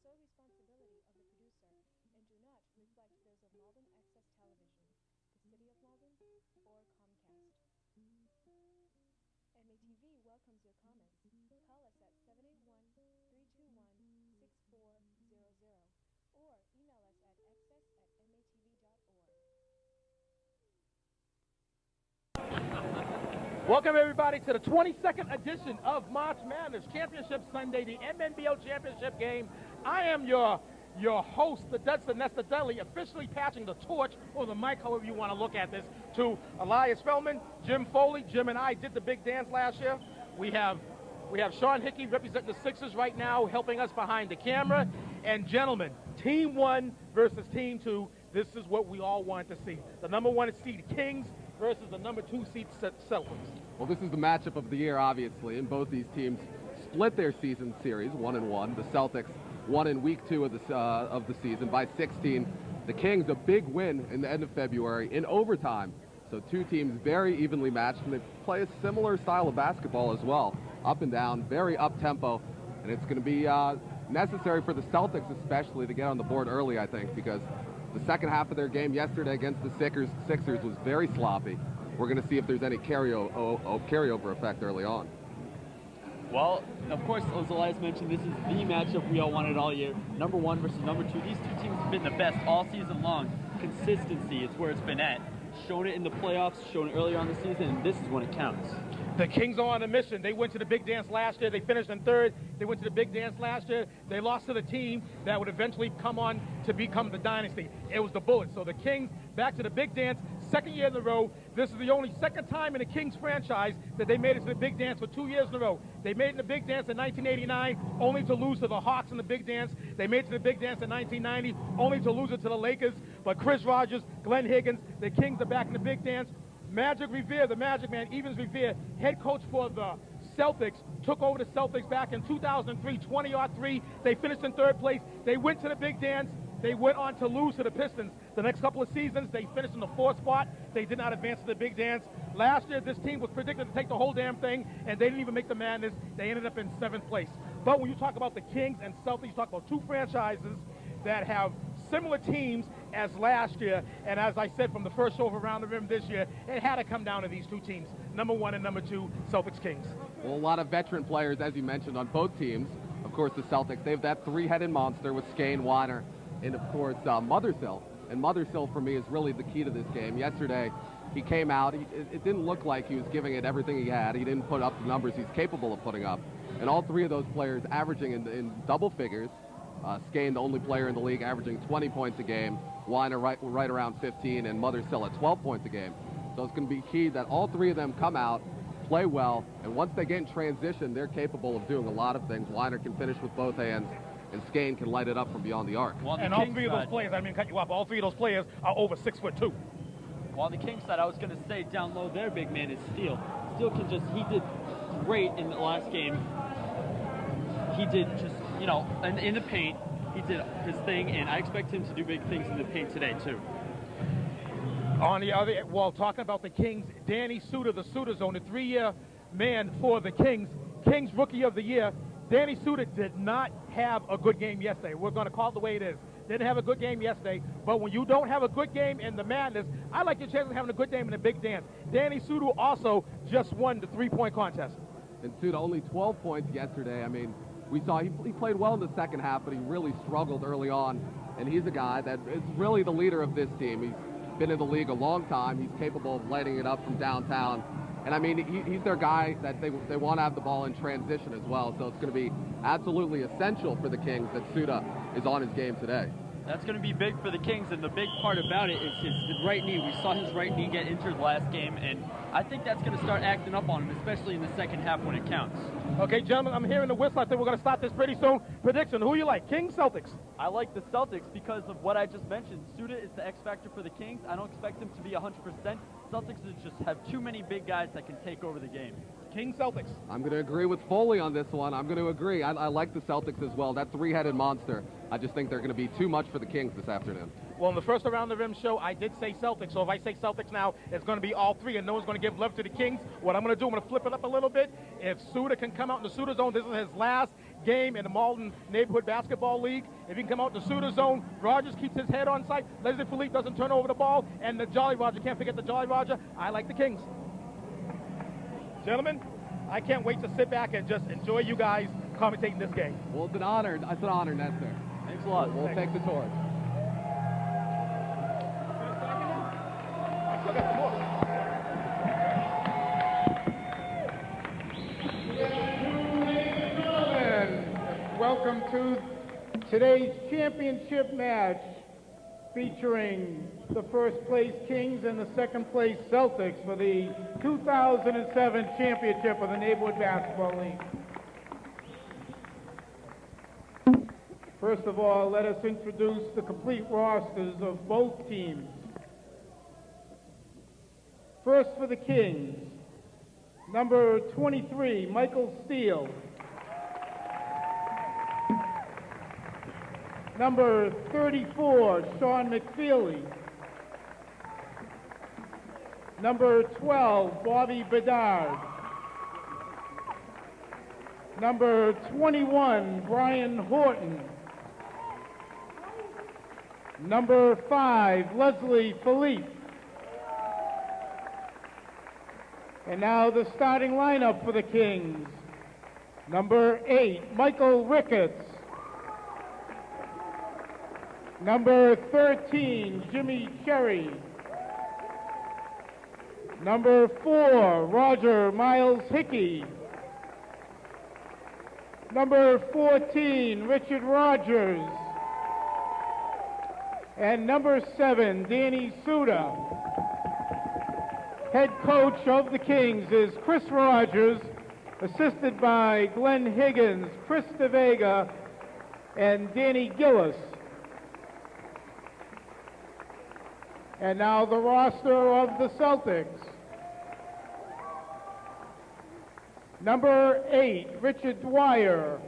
sole responsibility of the producer and do not reflect those of Malden Access Television, the City of Malden, or Comcast. MATV welcomes your comments. Call us at 781-321-6400 or email us at access@matv.org. Welcome, everybody, to the 22nd edition of March Madness Championship Sunday, the MNBL Championship game. I am your host, the Dudley, officially passing the torch, or the mic, however you want to look at this, to Elias Feldman, Jim Foley. Jim and I did the big dance last year. We have Sean Hickey representing the Sixers right now, helping us behind the camera. And gentlemen, Team 1 versus Team 2. This is what we all want to see. The number 1 seed Kings versus the number 2 seed Celtics. Well, this is the matchup of the year, obviously, and both these teams split their season series 1-1. The Celtics won in week 2 of the season by 16. The Kings, a big win in the end of February in overtime. So two teams very evenly matched, and they play a similar style of basketball as well, up and down, very up-tempo, and it's going to be necessary for the Celtics especially to get on the board early, I think, because the second half of their game yesterday against the Sixers was very sloppy. We're going to see if there's any carryover effect early on. Well, of course, as Elias mentioned, this is the matchup we all wanted all year. Number 1 versus number 2. These two teams have been the best all season long. Consistency is where it's been at. Shown it in the playoffs, shown it earlier on the season, and this is when it counts. The Kings are on a mission. They went to the big dance last year. They finished in 3rd. They went to the big dance last year. They lost to the team that would eventually come on to become the dynasty. It was the Bullets. So the Kings back to the big dance, 2nd year in a row. This is the only 2nd time in the Kings franchise that they made it to the big dance for 2 years in a row. They made it in the big dance in 1989, only to lose to the Hawks in the big dance. They made it to the big dance in 1990, only to lose it to the Lakers. But Chris Rogers, Glenn Higgins, the Kings are back in the big dance. Magic Revere, the Magic Man, Evans Revere, head coach for the Celtics, took over the Celtics back in 2003, 20-3. They finished in 3rd place. They went to the big dance. They went on to lose to the Pistons. The next couple of seasons, they finished in the 4th spot. They did not advance to the big dance. Last year, this team was predicted to take the whole damn thing, and they didn't even make the Madness. They ended up in 7th place. But when you talk about the Kings and Celtics, you talk about two franchises that have similar teams as last year, and as I said from the first show of Around the Rim this year, it had to come down to these two teams, number 1 and number 2, Celtics Kings. Well, a lot of veteran players, as you mentioned, on both teams. Of course, the Celtics, they have that 3-headed monster with Skane, Weiner, and of course, Mothersill. And Mothersill, for me, is really the key to this game. Yesterday, he came out. It didn't look like he was giving it everything he had. He didn't put up the numbers he's capable of putting up. And all 3 of those players averaging in double figures. Skane, the only player in the league, averaging 20 points a game. Weiner right around 15, and Mothersill at 12 points a game. So it's going to be key that all 3 of them come out, play well, and once they get in transition, they're capable of doing a lot of things. Weiner can finish with both hands, and Skane can light it up from beyond the arc. And all 3 of those players, I mean, cut you off, all 3 of those players are over 6'2". Well, on the Kings side, I was going to say down low, their big man is Steele. Steele can just, he did great in the last game. He did just, you know, in the paint, he did his thing, and I expect him to do big things in the paint today, too. On the other, well, talking about the Kings, Danny Suter, the Suter Zone, the 3-year man for the Kings, Kings Rookie of the Year. Danny Suter did not have a good game yesterday. We're going to call it the way it is. Didn't have a good game yesterday, but when you don't have a good game in the Madness, I like your chances of having a good game in the big dance. Danny Suter also just won the 3-point contest. And Suter only 12 points yesterday. I mean, we saw he played well in the second half, but he really struggled early on. And he's a guy that is really the leader of this team. He's been in the league a long time. He's capable of lighting it up from downtown. And, I mean, he's their guy that they want to have the ball in transition as well. So it's going to be absolutely essential for the Kings that Suter is on his game today. That's going to be big for the Kings, and the big part about it is his right knee. We saw his right knee get injured last game, and I think that's going to start acting up on him, especially in the second half when it counts. Okay, gentlemen, I'm hearing the whistle. I think we're going to start this pretty soon. Prediction, who you like, Kings, Celtics? I like the Celtics because of what I just mentioned. Suter is the X factor for the Kings. I don't expect him to be 100%. Celtics just have too many big guys that can take over the game. Kings, Celtics. I'm going to agree with Foley on this one. I'm going to agree. I like the Celtics as well. That 3-headed monster, I just think they're going to be too much for the Kings this afternoon. Well, in the first Around the Rim show, I did say Celtics. So if I say Celtics now, it's going to be all 3, and no one's going to give love to the Kings. What I'm going to do, I'm going to flip it up a little bit. If Suter can come out in the Suter Zone, this is his last game in the Malden Neighborhood Basketball League. If he can come out the Suter zone, Rogers keeps his head on sight, Leslie Philippe doesn't turn over the ball, and the Jolly Roger, can't forget the Jolly Roger, I like the Kings. Gentlemen, I can't wait to sit back and just enjoy you guys commentating this game. Well, it's an honor, Nestor. Thanks a lot. We'll take the torch. I still got some more. Welcome to today's championship match featuring the first place Kings and the second place Celtics for the 2007 championship of the Neighborhood Basketball League. First of all, let us introduce the complete rosters of both teams. First for the Kings, number 23, Michael Steele. Number 34, Sean McFeely. Number 12, Bobby Bedard. Number 21, Brian Horton. Number 5, Leslie Philippe. And now the starting lineup for the Kings. Number 8, Michael Ricketts. Number 13, Jimmy Cherry. Number 4, Roger Miles Hickey. Number 14, Richard Rogers. And number 7, Danny Suda. Head coach of the Kings is Chris Rogers, assisted by Glenn Higgins, Chris DeVega, and Danny Gillis. And now the roster of the Celtics. Number 8, Richard Dwyer.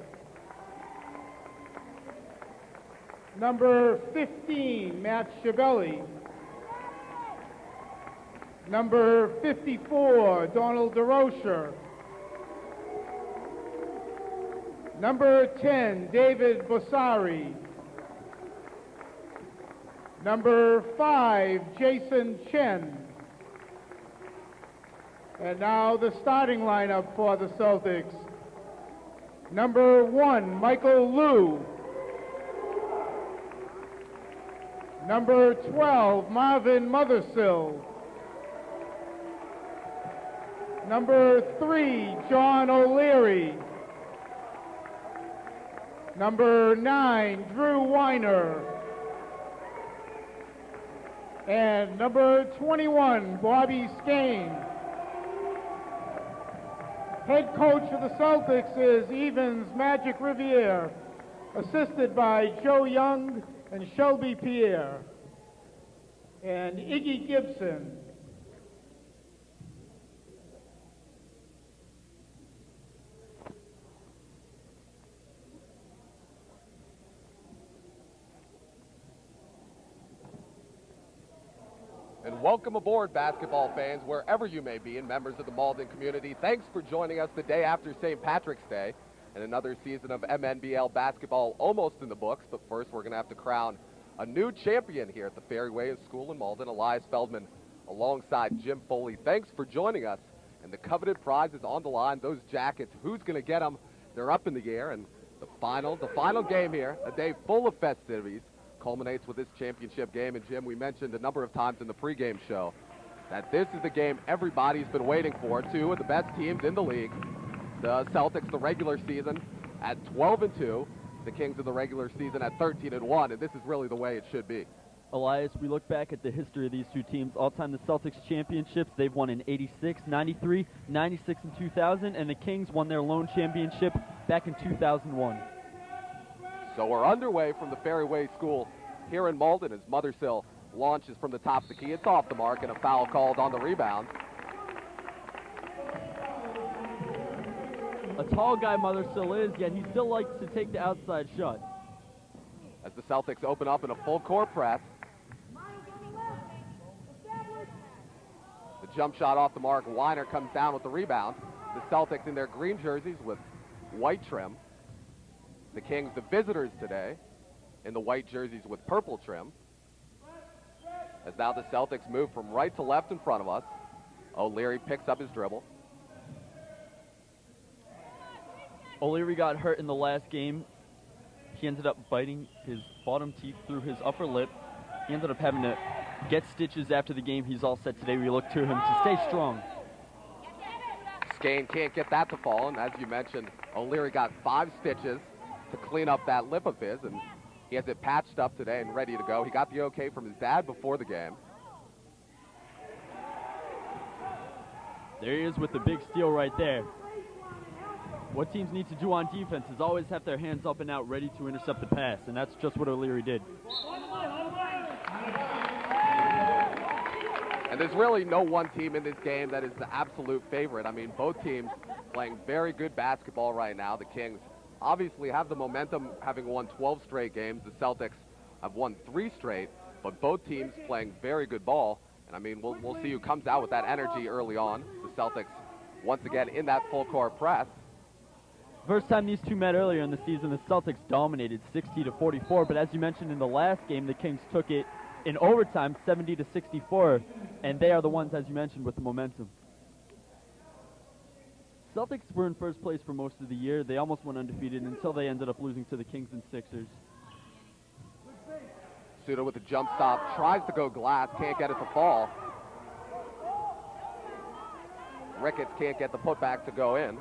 Number 15, Matt Schiavelli. Number 54, Donald DeRocher. Number 10, David Bossari. Number 5, Jason Chen. And now the starting lineup for the Celtics. Number 1, Michael Liu. Number 12, Marvin Mothersill. Number 3, John O'Leary. Number 9, Drew Weiner. And number 21, Bobby Skane. Head coach of the Celtics is Evans Magic Riviere, assisted by Joe Young and Shelby Pierre. And Iggy Gibson. And welcome aboard, basketball fans, wherever you may be, and members of the Malden community. Thanks for joining us the day after St. Patrick's Day and another season of MNBL basketball almost in the books. But first, we're going to have to crown a new champion here at the Ferryway School in Malden, Elias Feldman, alongside Jim Foley. Thanks for joining us. And the coveted prize is on the line. Those jackets, who's going to get them? They're up in the air. And the final game here, a day full of festivities, culminates with this championship game. And Jim, we mentioned a number of times in the pregame show that this is the game everybody's been waiting for. Two of the best teams in the league. The Celtics, the regular season, at 12-2. The Kings of the regular season at 13-1. And this is really the way it should be. Elias, we look back at the history of these two teams. All-time the Celtics championships, they've won in 86, 93, 96, and 2000. And the Kings won their lone championship back in 2001. So we're underway from the Ferryway School here in Malden as Mothersill launches from the top of the key. It's off the mark and a foul called on the rebound. A tall guy Mothersill is, yet he still likes to take the outside shot. As the Celtics open up in a full court press. The jump shot off the mark. Weiner comes down with the rebound. The Celtics in their green jerseys with white trim. The Kings, the visitors today, in the white jerseys with purple trim. As now the Celtics move from right to left in front of us. O'Leary picks up his dribble. O'Leary got hurt in the last game. He ended up biting his bottom teeth through his upper lip. He ended up having to get stitches after the game. He's all set today. We look to him to stay strong. Skane can't get that to fall, and as you mentioned, O'Leary got 5 stitches to clean up that lip of his, and he has it patched up today and ready to go. He got the okay from his dad before the game. There he is with the big steal right there. What teams need to do on defense is always have their hands up and out ready to intercept the pass, and that's just what O'Leary did. And there's really no one team in this game that is the absolute favorite. I mean, both teams playing very good basketball right now. The Kings obviously have the momentum, having won 12 straight games. The Celtics have won 3 straight, but both teams playing very good ball. And I mean, we'll see who comes out with that energy early on. The Celtics, once again, in that full court press. First time these two met earlier in the season, the Celtics dominated 60-44, but as you mentioned in the last game, the Kings took it in overtime 70-64, and they are the ones, as you mentioned, with the momentum. Celtics were in first place for most of the year. They almost went undefeated until they ended up losing to the Kings and Sixers. Suda with a jump stop, tries to go glass, can't get it to fall. Ricketts can't get the putback to go in.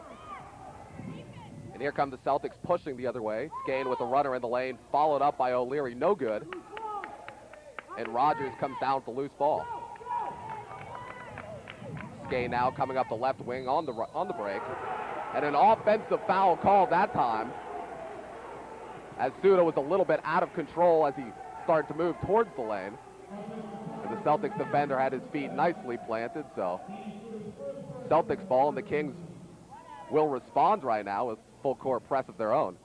And here come the Celtics pushing the other way. Skane with a runner in the lane, followed up by O'Leary, no good. And Rogers comes down with the loose ball. Skane now coming up the left wing on the break. And an offensive foul called that time, as Suda was a little bit out of control as he started to move towards the lane. And the Celtics defender had his feet nicely planted, so Celtics ball, and the Kings will respond right now with full court press of their own.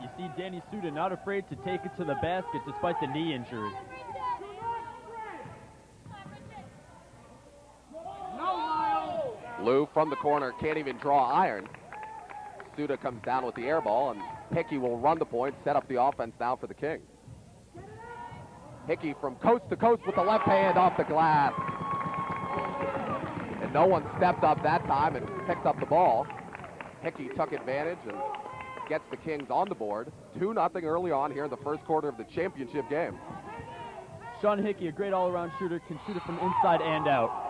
You see Danny Suda not afraid to take it to the basket despite the knee injury. Lou from the corner can't even draw iron. Suda comes down with the air ball, and Hickey will run the point, set up the offense now for the Kings. Hickey from coast to coast with the left hand off the glass. And no one stepped up that time and picked up the ball. Hickey took advantage and gets the Kings on the board. 2-0 early on here in the first quarter of the championship game. Sean Hickey, a great all-around shooter, can shoot it from inside and out.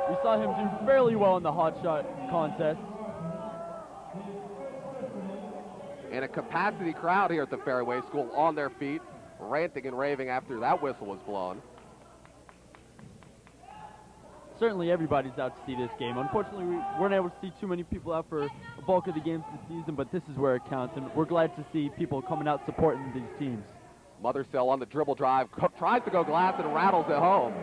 We saw him do fairly well in the hot shot contest. And a capacity crowd here at the Fairway School on their feet, ranting and raving after that whistle was blown. Certainly everybody's out to see this game. Unfortunately, we weren't able to see too many people out for a bulk of the games this season, but this is where it counts, and we're glad to see people coming out supporting these teams. Mothersell on the dribble drive, tries to go glass and rattles it home.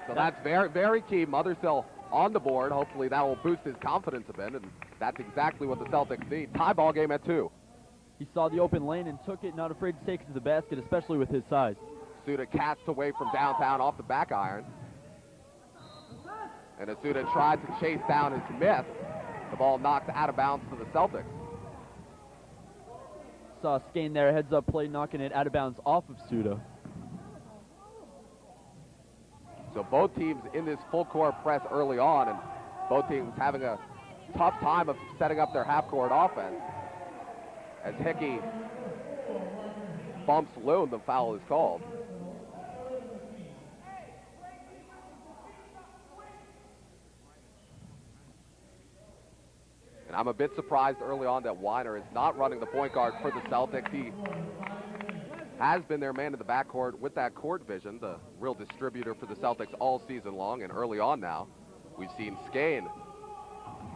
So that's very, very key. Mothersell on the board. Hopefully that will boost his confidence a bit, and that's exactly what the Celtics need. Tie ball game at 2. He saw the open lane and took it, not afraid to take it to the basket, especially with his size. Suda casts away from downtown off the back iron. And Asuda tried to chase down his miss. The ball knocked out of bounds to the Celtics. Saw Skane there, heads up play, knocking it out of bounds off of Suda. So both teams in this full court press early on, and both teams having a tough time of setting up their half court offense. As Hickey bumps Lou, the foul is called. And I'm a bit surprised early on that Weiner is not running the point guard for the Celtics. He has been their man in the backcourt with that court vision, the real distributor for the Celtics all season long, and early on now, we've seen Skane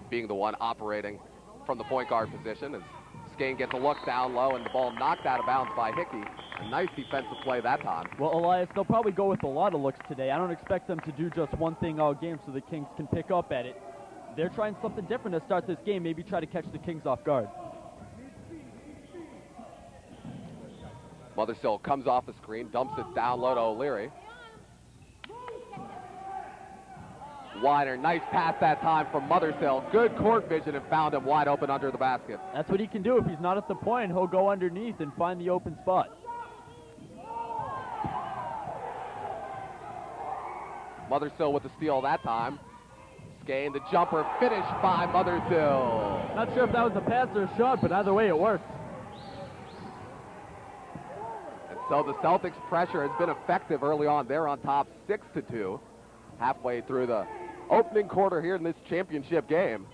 being the one operating from the point guard position as Skane gets a look down low and the ball knocked out of bounds by Hickey. A nice defensive play that time. Well, Elias, they'll probably go with a lot of looks today. I don't expect them to do just one thing all game so the Kings can pick up at it. They're trying something different to start this game, maybe try to catch the Kings off guard. Mothersell comes off the screen, dumps it down low to O'Leary. Weiner, nice pass that time from Mothersill. Good court vision and found him wide open under the basket. That's what he can do. If he's not at the point, he'll go underneath and find the open spot. Mothersill with the steal that time. Skane, the jumper, finished by Mothersill. Not sure if that was a pass or a shot, but either way it worked. And so the Celtics' pressure has been effective early on. They're on top 6-2, halfway through the opening quarter here in this championship game.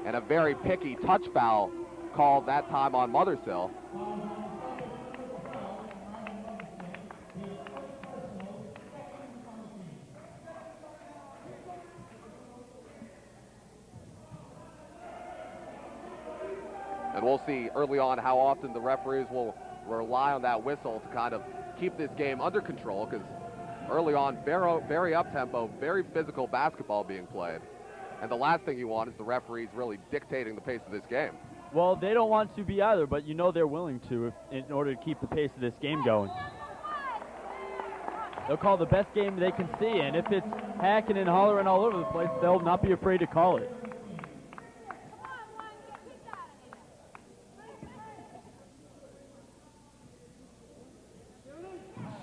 And a very picky touch foul called that time on Mothersill. And we'll see early on how often the referees will rely on that whistle to kind of keep this game under control, because early on, very up-tempo, very physical basketball being played. And the last thing you want is the referees really dictating the pace of this game. Well, they don't want to be either, but you know they're willing to in order to keep the pace of this game going. They'll call the best game they can see, and if it's hacking and hollering all over the place, they'll not be afraid to call it.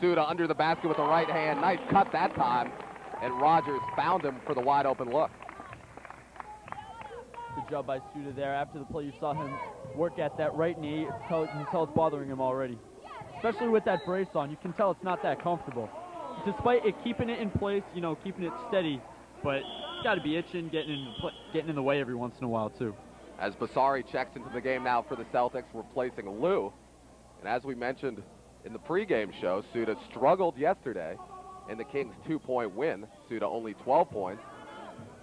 Suda under the basket with the right hand. Nice cut that time. And Rogers found him for the wide open look. Good job by Suda there. After the play, you saw him work at that right knee. You can tell it's bothering him already. Especially with that brace on. You can tell it's not that comfortable. Despite it keeping it in place, you know, keeping it steady, but it's got to be itching, getting in the way every once in a while, too. As Basari checks into the game now for the Celtics, replacing Lou. And as we mentioned in the pregame show, Suda struggled yesterday in the Kings' 2-point win. Suda only 12 points,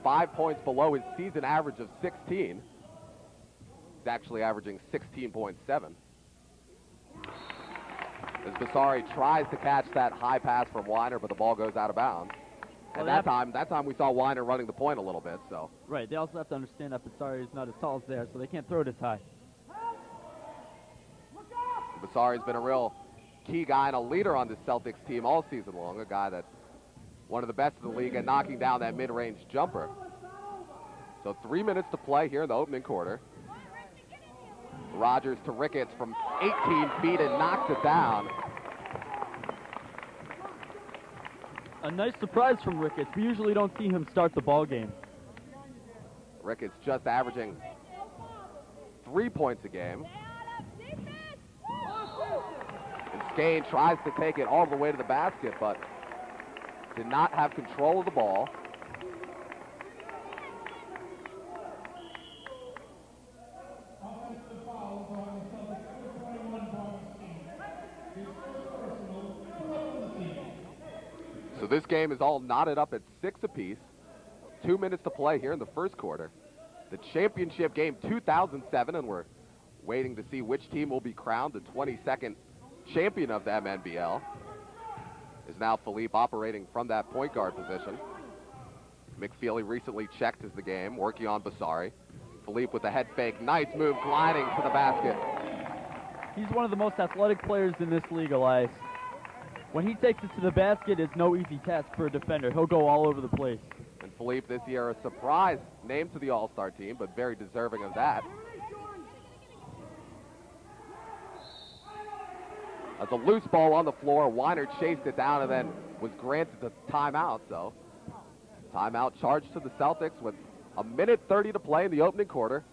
5 points below his season average of 16. He's actually averaging 16.7. As Basari tries to catch that high pass from Weiner, but the ball goes out of bounds. And Well, that time we saw Weiner running the point a little bit. So Right, they also have to understand that Basari is not as tall as they are, so they can't throw it as high. Basari's been a real key guy and a leader on this Celtics team all season long, a guy that's one of the best in the league at knocking down that mid-range jumper. So 3 minutes to play here in the opening quarter. Rogers to Ricketts from 18 feet and knocks it down. A nice surprise from Ricketts. We usually don't see him start the ball game. Ricketts just averaging 3 points a game. And Skane tries to take it all the way to the basket, but did not have control of the ball. So this game is all knotted up at 6 apiece. 2 minutes to play here in the first quarter. The championship game 2007, and we're waiting to see which team will be crowned the 22nd champion of the MNBL. Is now Philippe operating from that point guard position. McFeely recently checked as the game, working on Basari. Philippe with a head fake, nice move, gliding to the basket. He's one of the most athletic players in this league, Elias. When he takes it to the basket, it's no easy task for a defender. He'll go all over the place. And Philippe this year a surprise named to the All-Star team, but very deserving of that. As a loose ball on the floor, Weiner chased it down and then was granted the timeout. So timeout charged to the Celtics with 1:30 to play in the opening quarter.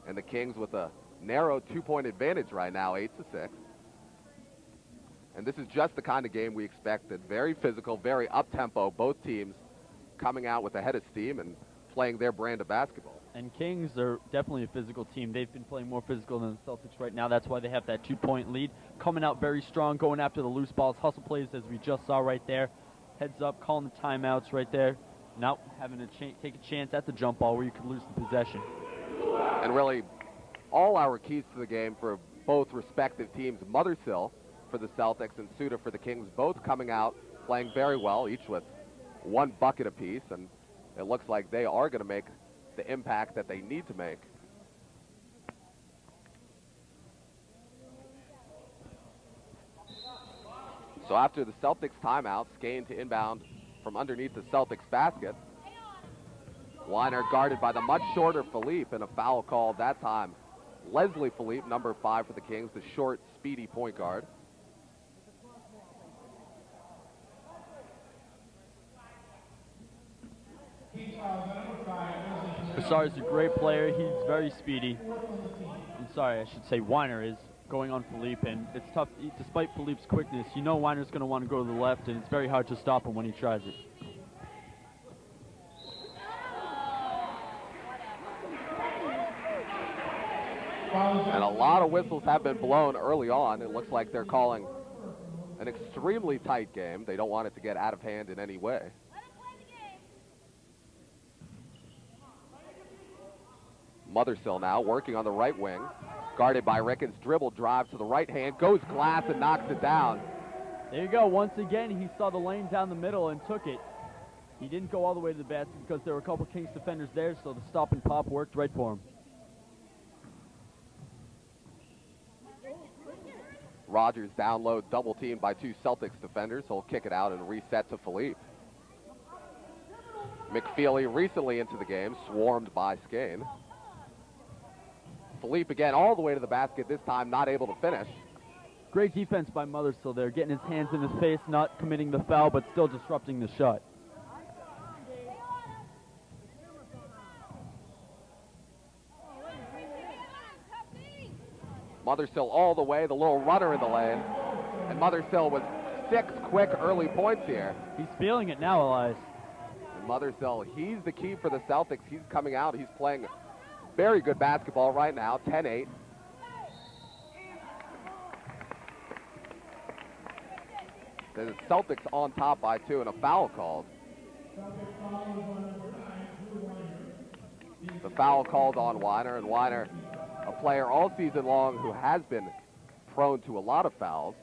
And the Kings with a narrow 2-point advantage right now, 8-6. And this is just the kind of game we expected. Very physical, very up-tempo. Both teams coming out with a head of steam and playing their brand of basketball. And Kings are definitely a physical team. They've been playing more physical than the Celtics right now. That's why they have that 2-point lead. Coming out very strong, going after the loose balls, hustle plays as we just saw right there. Heads up, calling the timeouts right there. Now having to take a chance at the jump ball where you could lose the possession. And really, all our keys to the game for both respective teams, Mothersill for the Celtics and Suda for the Kings, both coming out playing very well, each with 1 bucket apiece, and it looks like they are going to make the impact that they need to make. So after the Celtics timeout, Skane to inbound from underneath the Celtics basket. Weiner guarded by the much shorter Philippe, and a foul called that time. Leslie Philippe, number 5 for the Kings, the short, speedy point guard. Cassar is a great player. He's very speedy. I'm sorry, I should say Weiner is going on Philippe, and it's tough. Despite Philippe's quickness, you know Weiner's going to want to go to the left, and it's very hard to stop him when he tries it. And a lot of whistles have been blown early on. It looks like they're calling an extremely tight game. They don't want it to get out of hand in any way. Mothersill now working on the right wing. Guarded by Rickens, dribble drive to the right hand, goes glass and knocks it down. There you go. Once again, he saw the lane down the middle and took it. He didn't go all the way to the basket because there were a couple Kings defenders there, so the stop and pop worked right for him. Rogers down low, double teamed by 2 Celtics defenders. He'll kick it out and reset to Philippe. McFeely recently into the game, swarmed by Skane. Philippe again all the way to the basket, this time not able to finish. Great defense by Mothersill there, getting his hands in his face, not committing the foul, but still disrupting the shot. Mothersill all the way, the little runner in the lane. And Mothersill with 6 quick early points here. He's feeling it now, Elias. And Mothersill, he's the key for the Celtics. He's coming out, he's playing very good basketball right now, 10-8. The Celtics on top by 2 and a foul called. The foul called on Weiner, and Weiner, a player all season long who has been prone to a lot of fouls.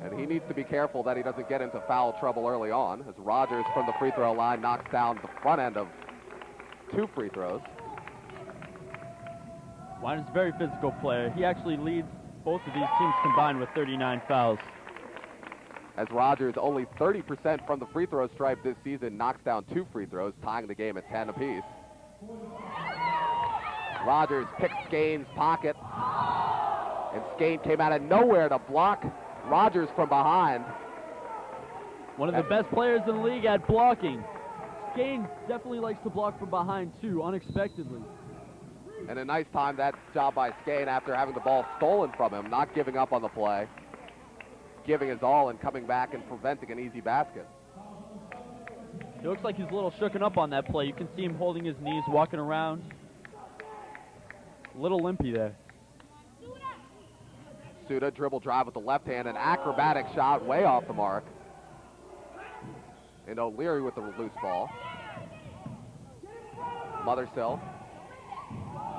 And he needs to be careful that he doesn't get into foul trouble early on, as Rogers from the free throw line knocks down the front end of 2 free throws. Weiner's a very physical player. He actually leads both of these teams combined with 39 fouls. As Rogers, only 30% from the free throw stripe this season, knocks down 2 free throws, tying the game at 10 apiece. Rogers picked Skane's pocket, and Skane came out of nowhere to block Rogers from behind. One of the best players in the league at blocking. Skane definitely likes to block from behind too, unexpectedly. And a nice time that job by Skane after having the ball stolen from him, not giving up on the play, giving his all and coming back and preventing an easy basket. It looks like he's a little shooken up on that play. You can see him holding his knees, walking around. A little limpy there. Suda dribble drive with the left hand, an acrobatic shot way off the mark. And O'Leary with the loose ball. Mothersill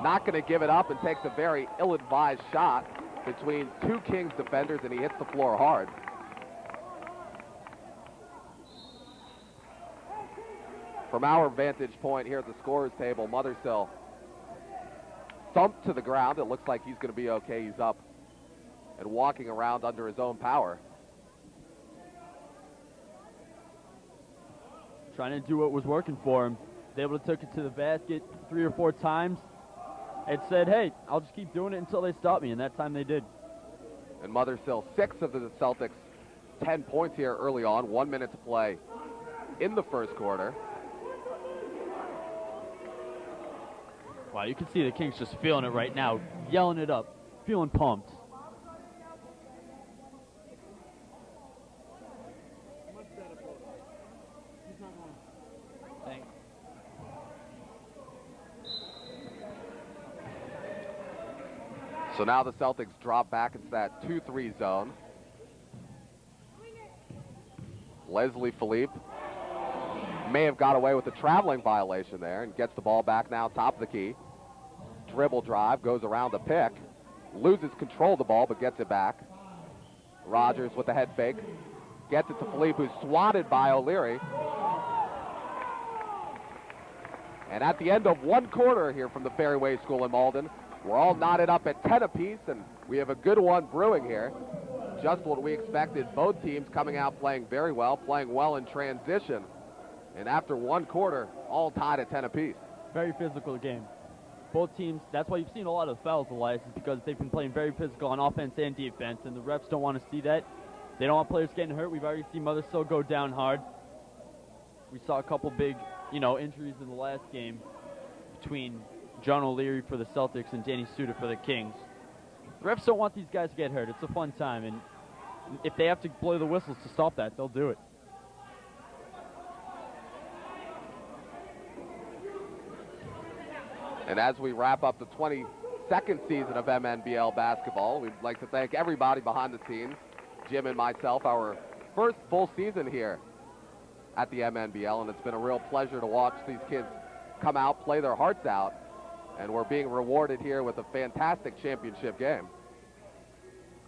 not going to give it up and takes a very ill-advised shot between 2 Kings defenders, and he hits the floor hard. From our vantage point here at the scorer's table, Mothersill thumped to the ground. It looks like he's going to be okay. He's up and walking around under his own power. Trying to do what was working for him. They able to took it to the basket 3 or 4 times and said, hey, I'll just keep doing it until they stop me, and that time they did. And Mothersill, 6 of the Celtics, 10 points here early on, 1 minute to play in the first quarter. Wow, you can see the Kings just feeling it right now, yelling it up, feeling pumped. Thanks. So now the Celtics drop back into that 2-3 zone. Leslie Philippe may have got away with a traveling violation there and gets the ball back now, top of the key. Dribble drive, goes around the pick, loses control of the ball but gets it back. Rogers with the head fake, gets it to Philippe, who's swatted by O'Leary. And at the end of 1 quarter here from the Fairway School in Malden, we're all knotted up at 10 apiece, and we have a good one brewing here. just what we expected. Both teams coming out playing very well, playing well in transition. And after one quarter, all tied at 10 apiece. Very physical game. Both teams, that's why you've seen a lot of fouls, Elias, is because they've been playing very physical on offense and defense, and the refs don't want to see that. They don't want players getting hurt. We've already seen Mothersville go down hard. We saw a couple big, injuries in the last game between John O'Leary for the Celtics and Danny Suter for the Kings. The refs don't want these guys to get hurt. It's a fun time, and if they have to blow the whistles to stop that, they'll do it. And as we wrap up the 22nd season of MNBL basketball, we'd like to thank everybody behind the scenes, Jim and myself, our first full season here at the MNBL, and it's been a real pleasure to watch these kids come out, play their hearts out, and we're being rewarded here with a fantastic championship game.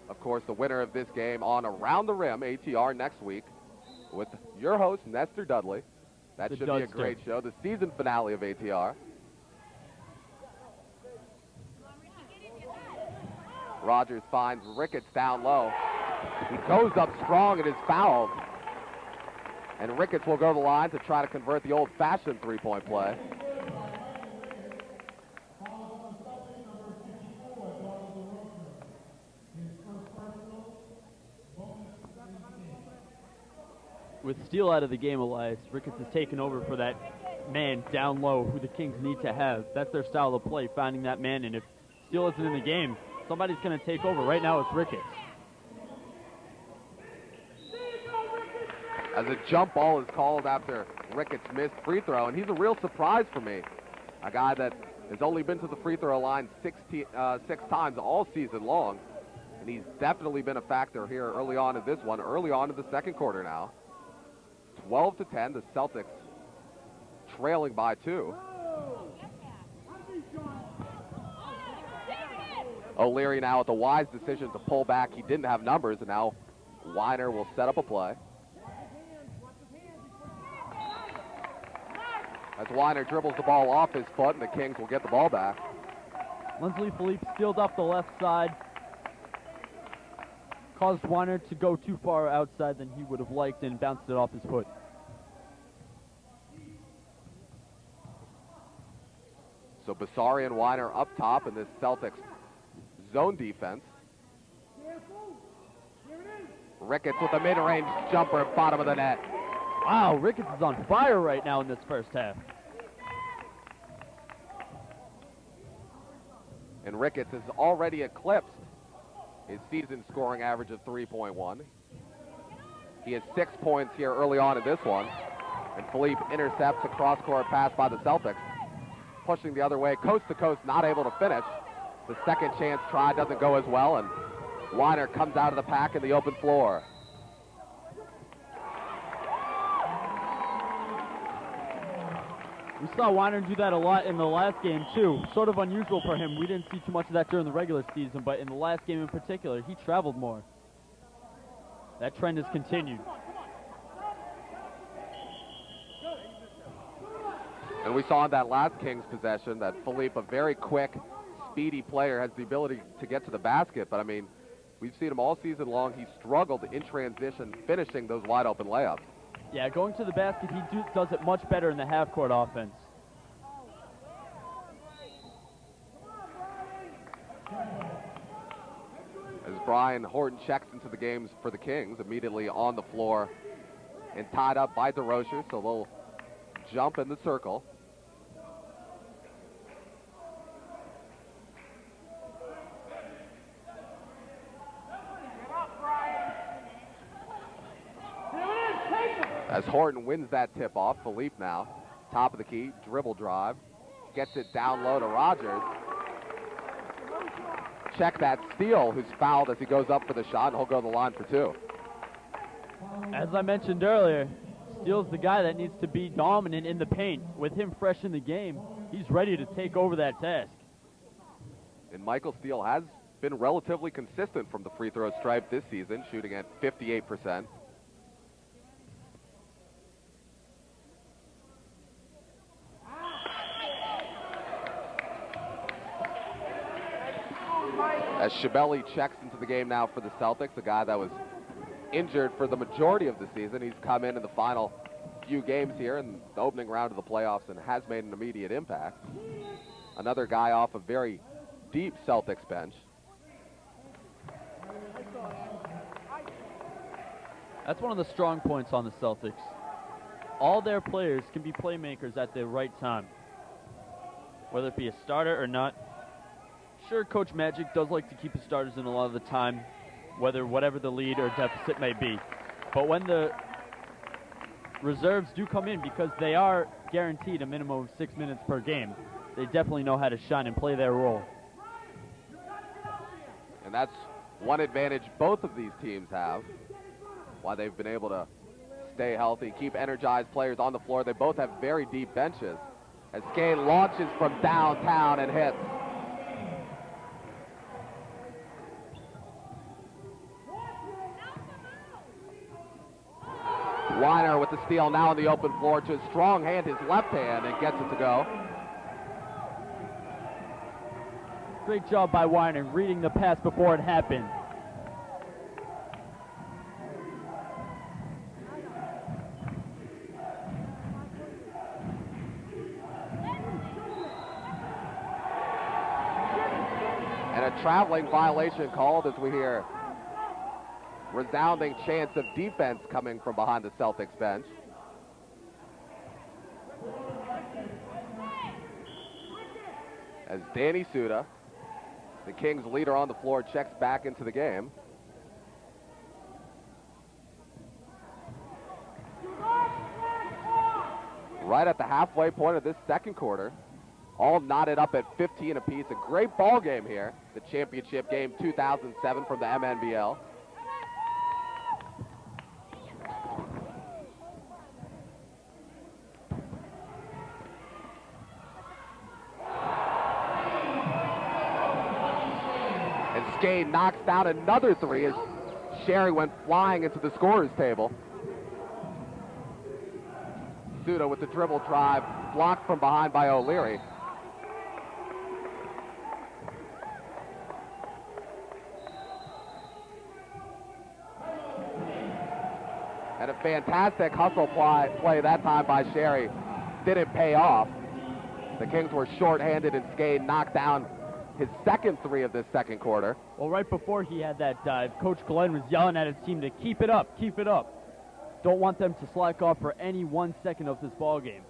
Of course, the winner of this game on Around the Rim, ATR, next week, with your host, Nestor Dudley. That should be a great show, the season finale of ATR. Rogers finds Ricketts down low. He goes up strong and is fouled. And Ricketts will go to the line to try to convert the old-fashioned three-point play. With Steele out of the game, Elias, Ricketts has taken over for that man down low who the Kings need to have. That's their style of play, finding that man. And if Steele isn't in the game, somebody's going to take over. Right now it's Ricketts. As a jump ball is called after Ricketts' missed free throw, and he's a real surprise for me. A guy that has only been to the free throw line six times all season long, and he's definitely been a factor here early on in this one, early on in the second quarter now. 12-10, the Celtics trailing by 2. O'Leary now with the wise decision to pull back. He didn't have numbers, and now Weiner will set up a play. As Weiner dribbles the ball off his foot, and the Kings will get the ball back. Lindsley Philippe stealed up the left side. Caused Weiner to go too far outside than he would have liked and bounced it off his foot. So Basari and Weiner up top in this Celtics zone defense. Ricketts with a mid-range jumper at bottom of the net. Wow, Ricketts is on fire right now in this first half. And Ricketts has already eclipsed his season scoring average of 3.1. He has 6 points here early on in this one. And Philippe intercepts a cross-court pass by the Celtics. Pushing the other way, coast to coast, not able to finish. The second chance try doesn't go as well, and Weiner comes out of the pack in the open floor. We saw Weiner do that a lot in the last game, too. Sort of unusual for him. We didn't see too much of that during the regular season, but in the last game in particular, he traveled more. That trend has continued. And we saw in that last Kings possession that Philippe, a very quick, speedy player, has the ability to get to the basket. But, I mean, we've seen him all season long. He struggled in transition, finishing those wide-open layups. Yeah, going to the basket, he does it much better in the half-court offense. As Brian Horton checks into the games for the Kings, immediately on the floor and tied up by DeRocher, so they'll jump in the circle. As Horton wins that tip-off, Philippe now, top of the key, dribble drive, gets it down low to Rogers. Check that Steele, who's fouled as he goes up for the shot, and he'll go to the line for 2. As I mentioned earlier, Steele's the guy that needs to be dominant in the paint. With him fresh in the game, he's ready to take over that task. And Michael Steele has been relatively consistent from the free throw stripe this season, shooting at 58%. As Shibeli checks into the game now for the Celtics, a guy that was injured for the majority of the season. He's come in the final few games here in the opening round of the playoffs and has made an immediate impact. Another guy off a very deep Celtics bench. That's one of the strong points on the Celtics. All their players can be playmakers at the right time, whether it be a starter or not. Sure, Coach Magic does like to keep his starters in a lot of the time, whatever the lead or deficit may be. But when the reserves do come in, because they are guaranteed a minimum of 6 minutes per game, they definitely know how to shine and play their role. And that's one advantage both of these teams have, why they've been able to stay healthy, keep energized players on the floor. They both have very deep benches. As Skane launches from downtown and hits. Weiner with the steal now on the open floor to his strong hand, his left hand, and gets it to go. Great job by Weiner reading the pass before it happened. And a traveling violation called as we hear resounding chants of defense coming from behind the Celtics bench. As Danny Suda, the Kings leader on the floor, checks back into the game. Right at the halfway point of this second quarter, all knotted up at 15 apiece. A great ball game here, the championship game 2007 from the MNBL. Skane knocks down another three as Sherry went flying into the scorer's table. Suda with the dribble drive, blocked from behind by O'Leary. And a fantastic hustle play that time by Sherry. Didn't pay off. The Kings were shorthanded and Skane knocked down his second three of this second quarter. Well, right before he had that dive, Coach Glenn was yelling at his team to keep it up, keep it up. Don't want them to slack off for any 1 second of this ball game.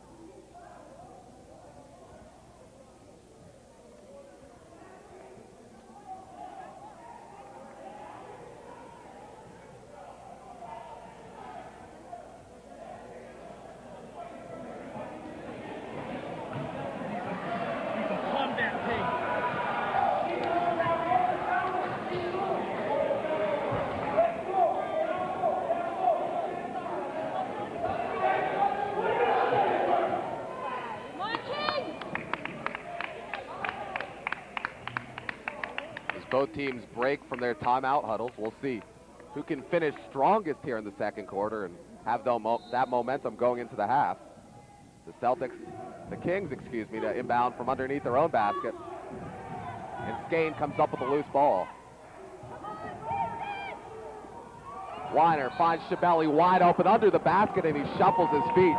Both teams break from their timeout huddles. We'll see who can finish strongest here in the second quarter and have that momentum going into the half. The Kings, to inbound from underneath their own basket. And Skane comes up with a loose ball. Weiner finds Shibeli wide open under the basket and he shuffles his feet.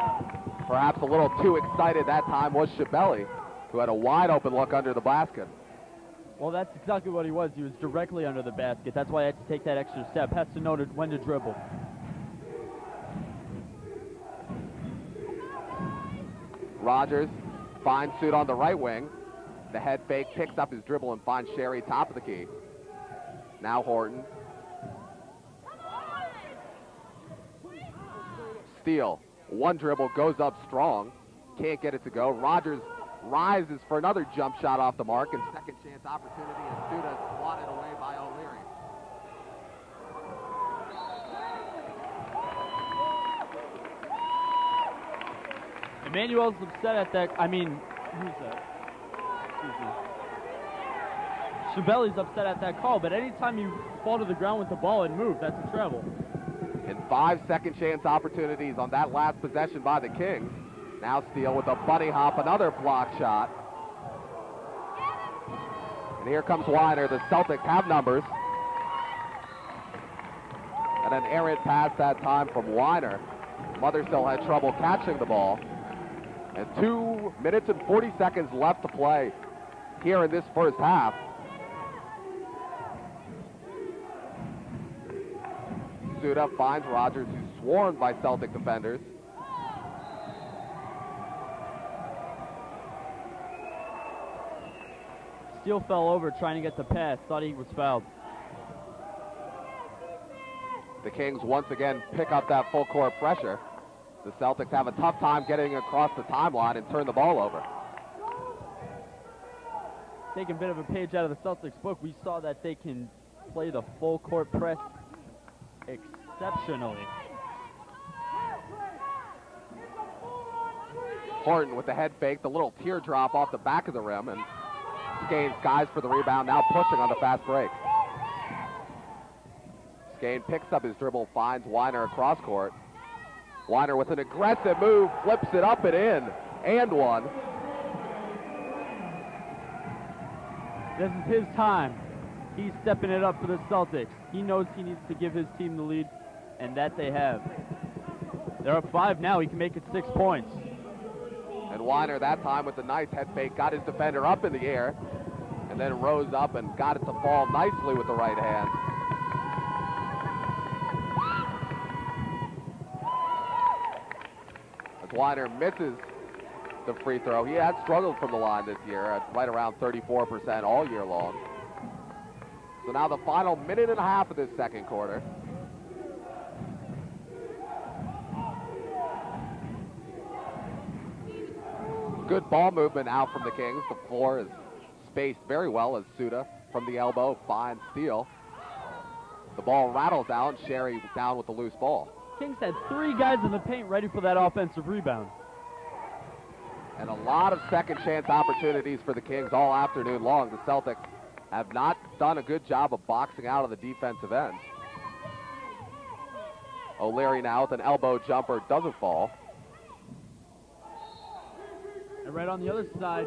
Perhaps a little too excited that time was Shibeli, who had a wide open look under the basket. Well, that's exactly what he was. He was directly under the basket. That's why he had to take that extra step. Has to know when to dribble. Rogers finds Suit on the right wing. The head fake, picks up his dribble and finds Sherry top of the key. Now Horton. Steal. One dribble, goes up strong. Can't get it to go. Rogers rises for another jump shot off the mark, and second chance opportunity, and Suda swatted away by O'Leary. Emmanuel's upset at that. Who's that? Excuse me. Shibeli's upset at that call, but anytime you fall to the ground with the ball and move, that's a travel. And 5 second chance opportunities on that last possession by the Kings. Now Steele with a bunny hop, another block shot. And And here comes Weiner. The Celtics have numbers. And an errant pass that time from Weiner. Mothersill had trouble catching the ball. And 2 minutes and 40 seconds left to play here in this first half. Suda finds Rogers, who's swarmed by Celtic defenders. Steele fell over trying to get the pass, thought he was fouled. The Kings once again pick up that full court pressure. The Celtics have a tough time getting across the timeline and turn the ball over. Taking a bit of a page out of the Celtics book, we saw that they can play the full court press exceptionally. Horton with the head fake, the little teardrop off the back of the rim, and Skane skies for the rebound, now pushing on the fast break. Skane picks up his dribble, finds Weiner across court. Weiner with an aggressive move, flips it up and in, and one. This is his time. He's stepping it up for the Celtics. He knows he needs to give his team the lead, and that they have. They're up 5 now. He can make it 6 points. And Weiner that time with the nice head fake, got his defender up in the air, and then rose up and got it to fall nicely with the right hand. As Weiner misses the free throw, he has struggled from the line this year at right around 34% all year long. So now the final minute and a half of this second quarter. Good ball movement now from the Kings. The floor is spaced very well as Suda from the elbow finds Steele. The ball rattles out, and Sherry down with the loose ball. Kings had 3 guys in the paint ready for that offensive rebound. And a lot of second chance opportunities for the Kings all afternoon long. The Celtics have not done a good job of boxing out of the defensive end. O'Leary now with an elbow jumper, doesn't fall. And right on the other side,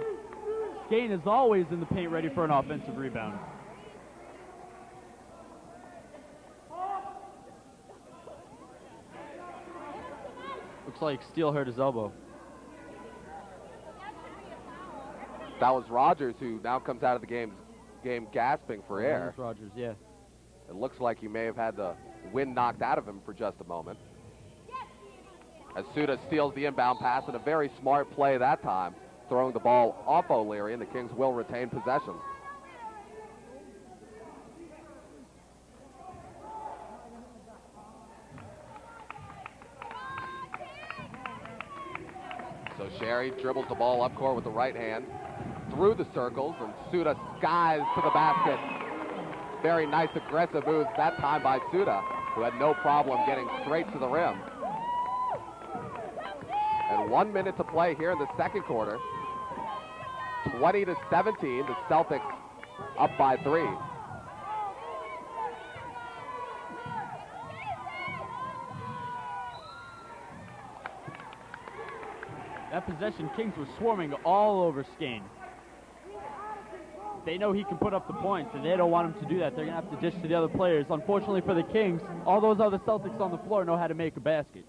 Skane is always in the paint ready for an offensive rebound. Looks like Steele hurt his elbow. That was Rogers, who now comes out of the game gasping for air. Rogers, yeah. It looks like he may have had the wind knocked out of him for just a moment. As Suda steals the inbound pass, and a very smart play that time, throwing the ball off O'Leary, and the Kings will retain possession. So Sherry dribbles the ball up court with the right hand, through the circles, and Suda skies to the basket. Very nice aggressive moves that time by Suda, who had no problem getting straight to the rim. And 1 minute to play here in the second quarter. 20-17, the Celtics up by 3. That possession, Kings were swarming all over Skane. They know he can put up the points, and they don't want him to do that. They're going to have to dish to the other players. Unfortunately for the Kings, all those other Celtics on the floor know how to make a basket.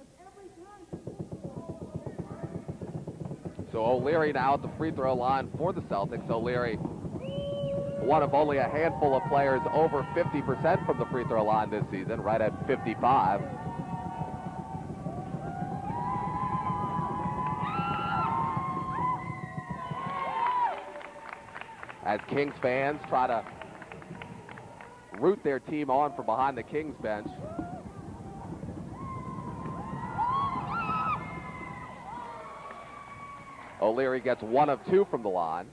So O'Leary now at the free throw line for the Celtics. O'Leary, one of only a handful of players over 50% from the free throw line this season, right at 55. As Kings fans try to root their team on from behind the Kings bench. O'Leary gets 1 of 2 from the line.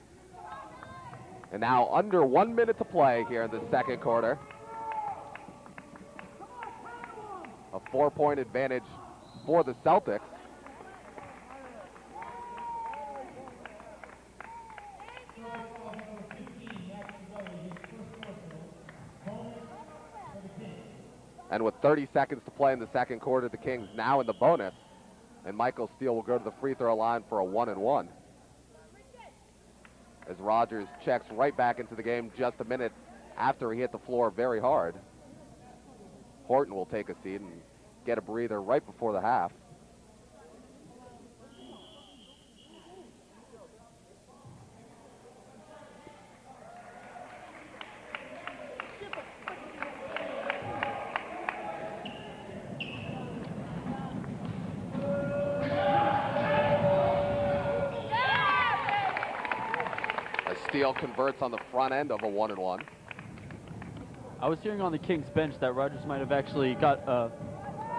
And now under 1 minute to play here in the second quarter. A 4-point advantage for the Celtics. And with 30 seconds to play in the second quarter, the Kings now in the bonus. And Michael Steele will go to the free throw line for a 1-and-1. as Rogers checks right back into the game just a minute after he hit the floor very hard. Horton will take a seat and get a breather right before the half. Steele converts on the front end of a 1-and-1. I was hearing on the Kings bench that Rogers might have actually got a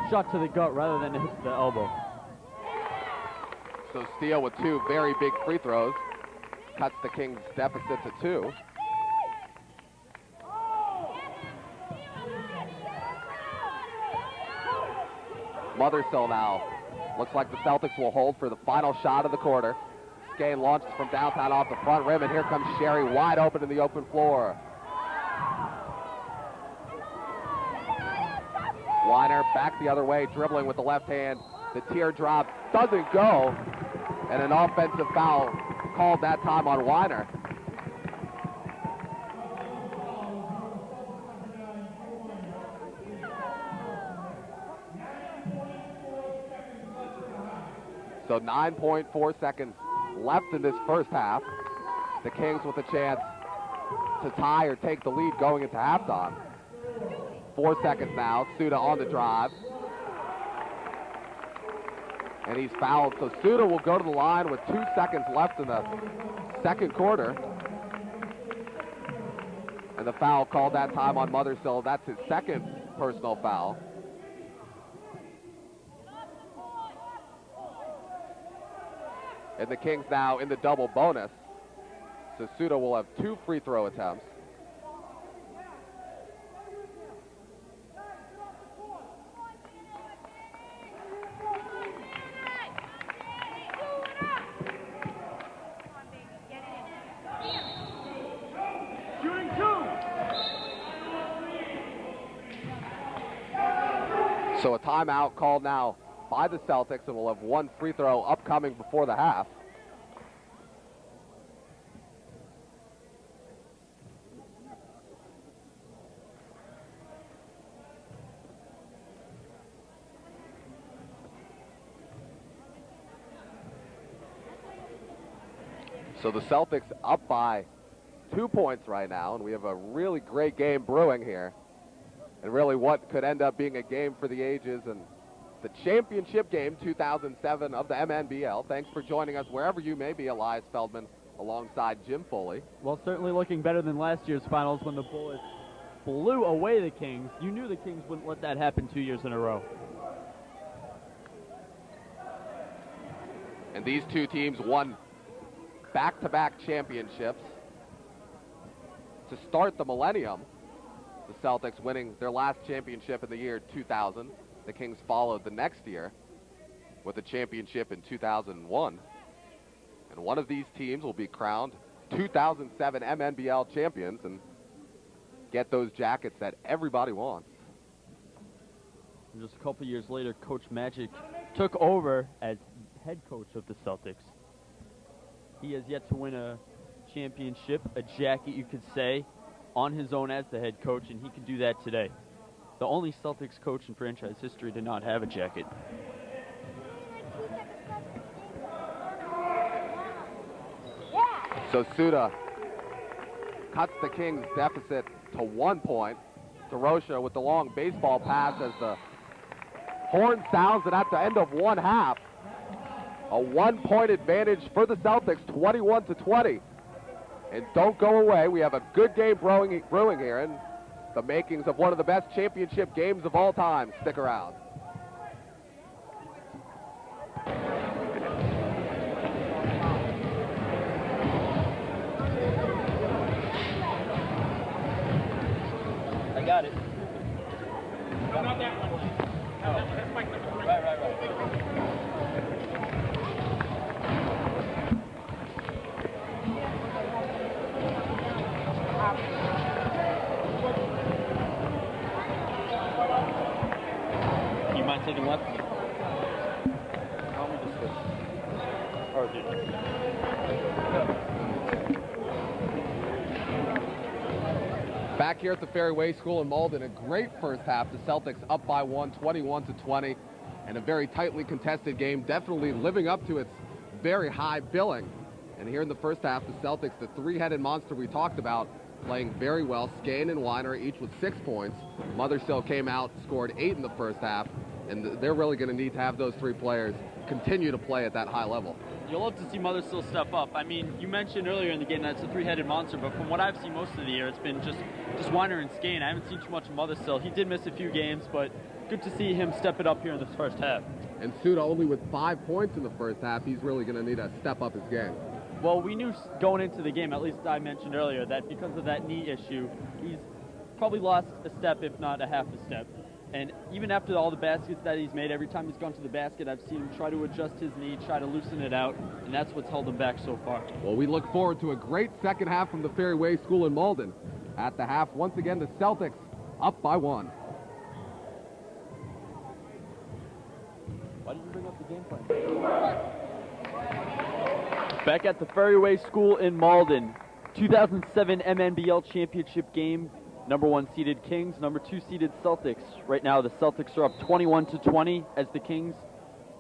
shot to the gut rather than hit the elbow. So Steele with 2 very big free throws cuts the Kings deficit to 2. Mothersill now. Looks like the Celtics will hold for the final shot of the quarter. Skane launches from downtown off the front rim, and here comes Sherry wide open in the open floor. Weiner back the other way, dribbling with the left hand. The teardrop doesn't go, and an offensive foul called that time on Weiner. So 9.4 seconds left in this first half. The Kings with a chance to tie or take the lead going into halftime. 4 seconds now. Suda on the drive. And he's fouled. So Suda will go to the line with 2 seconds left in the second quarter. And the foul called that time on Mothersill. That's his second personal foul. And the Kings now in the double bonus. So Suda will have 2 free throw attempts. So a timeout called now by the Celtics, and we'll have 1 free throw upcoming before the half. So the Celtics up by 2 points right now, and we have a really great game brewing here. And really what could end up being a game for the ages, and the championship game 2007 of the MNBL. Thanks for joining us wherever you may be. Elias Feldman alongside Jim Foley. Well, certainly looking better than last year's finals when the Bullets blew away the Kings. You knew the Kings wouldn't let that happen 2 years in a row. And these two teams won back-to-back championships to start the millennium. The Celtics winning their last championship in the year 2000. The Kings followed the next year with a championship in 2001. And one of these teams will be crowned 2007 MNBL champions and get those jackets that everybody wants. And just a couple years later, Coach Magic took over as head coach of the Celtics. He has yet to win a championship, a jacket you could say, on his own as the head coach, and he can do that today. The only Celtics coach in franchise history to not have a jacket. So Suda cuts the Kings deficit to 1 point. DeRocha with the long baseball pass as the horn sounds, and at the end of one half, a 1 point advantage for the Celtics, 21-20. And don't go away. We have a good game brewing here, and the makings of one of the best championship games of all time. Stick around. I got it. No, not that one. No, that's Mike number 3. Right. You mind taking left? How me to switch? Or dude. Back here at the Ferry Way School in Malden, a great first half. The Celtics up by 1, 21-20, and a very tightly contested game, definitely living up to its very high billing. And here in the first half, the Celtics, the three-headed monster we talked about, playing very well. Skane and Weiner each with 6 points. Mothersille came out, scored 8 in the first half, and they're really going to need to have those 3 players continue to play at that high level. You'll love to see Mothersille step up. I mean, you mentioned earlier in the game that it's a three-headed monster, but from what I've seen most of the year, it's been just Weiner and Skane. I haven't seen too much of Mothersille. He did miss a few games, but good to see him step it up here in this first half. And Suda only with 5 points in the first half. He's really going to need to step up his game. Well, we knew going into the game, at least I mentioned earlier, that because of that knee issue, he's probably lost a step, if not a half a step. And even after all the baskets that he's made, every time he's gone to the basket, I've seen him try to adjust his knee, try to loosen it out, and that's what's held him back so far. Well, we look forward to a great second half from the Ferry Way School in Malden. At the half, once again, the Celtics up by 1. Why did you bring up the game plan? Back at the Ferry Way School in Malden, 2007 MNBL championship game. Number 1 seeded Kings, number 2 seeded Celtics. Right now the Celtics are up 21-20 as the Kings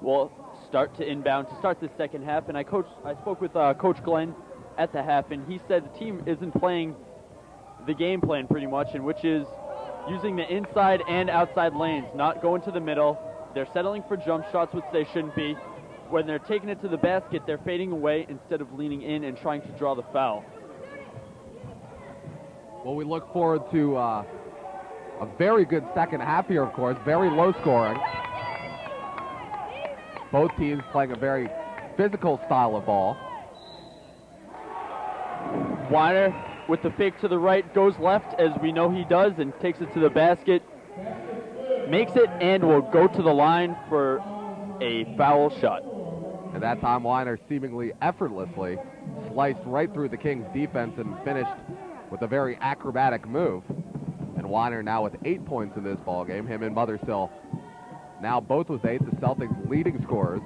will start to inbound to start the second half. And I spoke with Coach Glenn at the half, and he said the team isn't playing the game plan pretty much, and which is using the inside and outside lanes, not going to the middle. They're settling for jump shots, which they shouldn't be. When they're taking it to the basket, they're fading away instead of leaning in and trying to draw the foul. Well, we look forward to a very good second half here, of course. Very low scoring. Both teams playing a very physical style of ball. Weiner with the fake to the right goes left, as we know he does, and takes it to the basket. Makes it and will go to the line for a foul shot. At that time, Weiner seemingly effortlessly sliced right through the Kings' defense and finished with a very acrobatic move. And Weiner now with 8 points in this ball game. Him and Mothersille now both with 8, the Celtics leading scorers.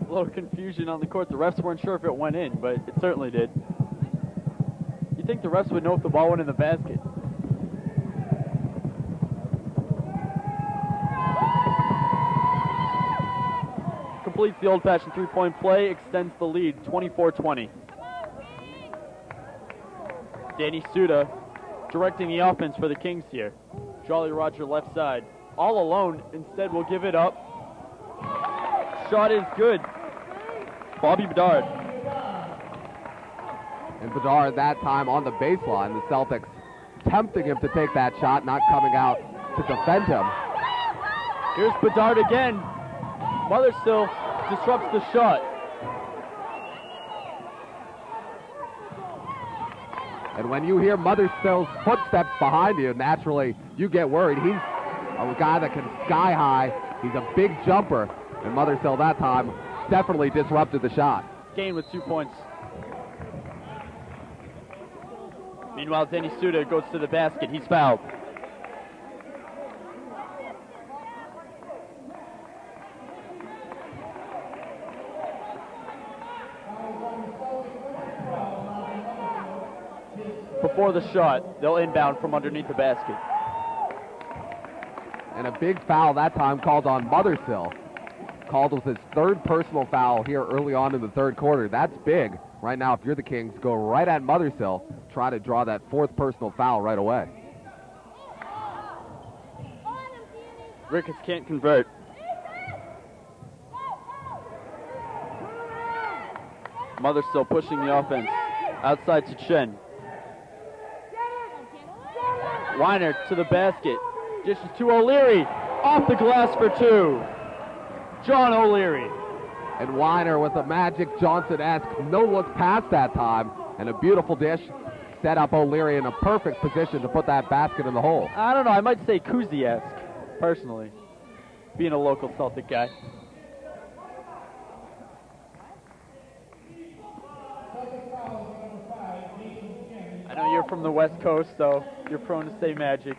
A little confusion on the court. The refs weren't sure if it went in, but it certainly did. You'd think the refs would know if the ball went in the basket. Completes the old-fashioned three-point play, extends the lead, 24-20. Danny Suda directing the offense for the Kings here. Jolly Roger left side. All alone, instead will give it up. Shot is good. Bobby Bedard. And Bedard that time on the baseline. The Celtics tempting him to take that shot, not coming out to defend him. Here's Bedard again. Mothersille disrupts the shot. And when you hear Mothersille's footsteps behind you, naturally you get worried. He's a guy that can sky high. He's a big jumper. And Mothersille that time definitely disrupted the shot. Gain with 2 points. Meanwhile, Danny Suda goes to the basket. He's fouled. Before the shot, they'll inbound from underneath the basket. And a big foul that time called on Mothersille. Called with his 3rd personal foul here early on in the 3rd quarter. That's big. Right now, if you're the Kings, go right at Mothersille. Try to draw that 4th personal foul right away. Ricketts can't convert. Mothersille pushing the offense. Outside to Chen. Weiner to the basket. Dishes to O'Leary. Off the glass for 2. John O'Leary. And Weiner with a Magic Johnson-esque no-look pass that time. And a beautiful dish. Set up O'Leary in a perfect position to put that basket in the hole. I don't know. I might say Kuzi-esque, personally. Being a local Celtic guy. I know you're from the West Coast, so you're prone to say Magic.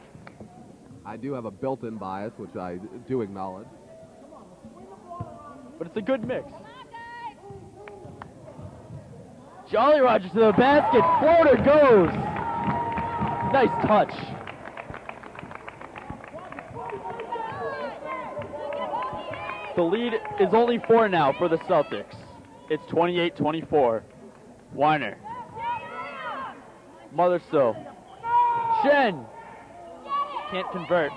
I do have a built-in bias, which I do acknowledge. But it's a good mix. Jolly Roger to the basket. Floater goes. Nice touch. The lead is only 4 now for the Celtics. It's 28-24. Weiner. Mothersill. Shen. Can't convert.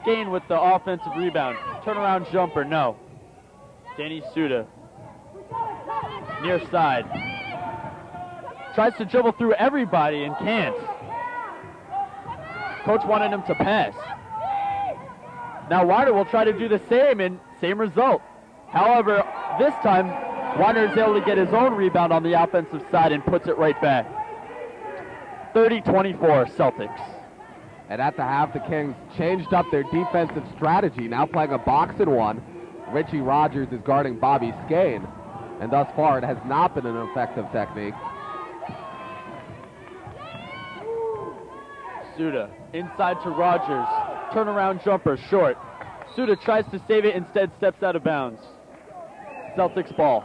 Skane with the offensive rebound. Turnaround jumper, no. Danny Suda. Near side. Tries to dribble through everybody and can't. Coach wanted him to pass. Now Weiner will try to do the same and same result. However, this time, Weiner is able to get his own rebound on the offensive side and puts it right back. 30-24 Celtics. And at the half, the Kings changed up their defensive strategy, now playing a box and one. Richie Rogers is guarding Bobby Skane, and thus far it has not been an effective technique. Suda inside to Rogers. Turnaround jumper, short. Suda tries to save it, instead steps out of bounds. Celtics ball.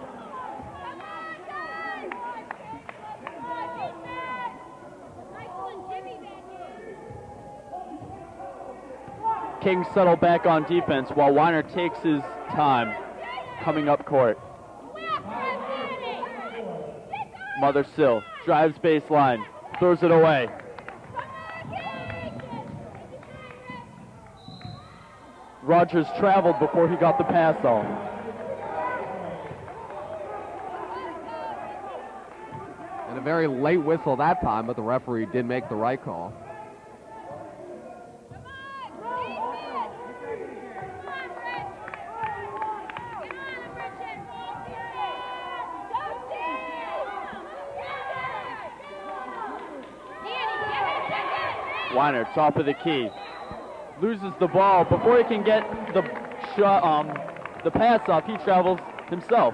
Kings settle back on defense while Weiner takes his time coming up court. Mothersill drives baseline, throws it away. Rogers traveled before he got the pass off. And a very late whistle that time, but the referee did make the right call. Weiner, top of the key, loses the ball. Before he can get the pass off, he travels himself.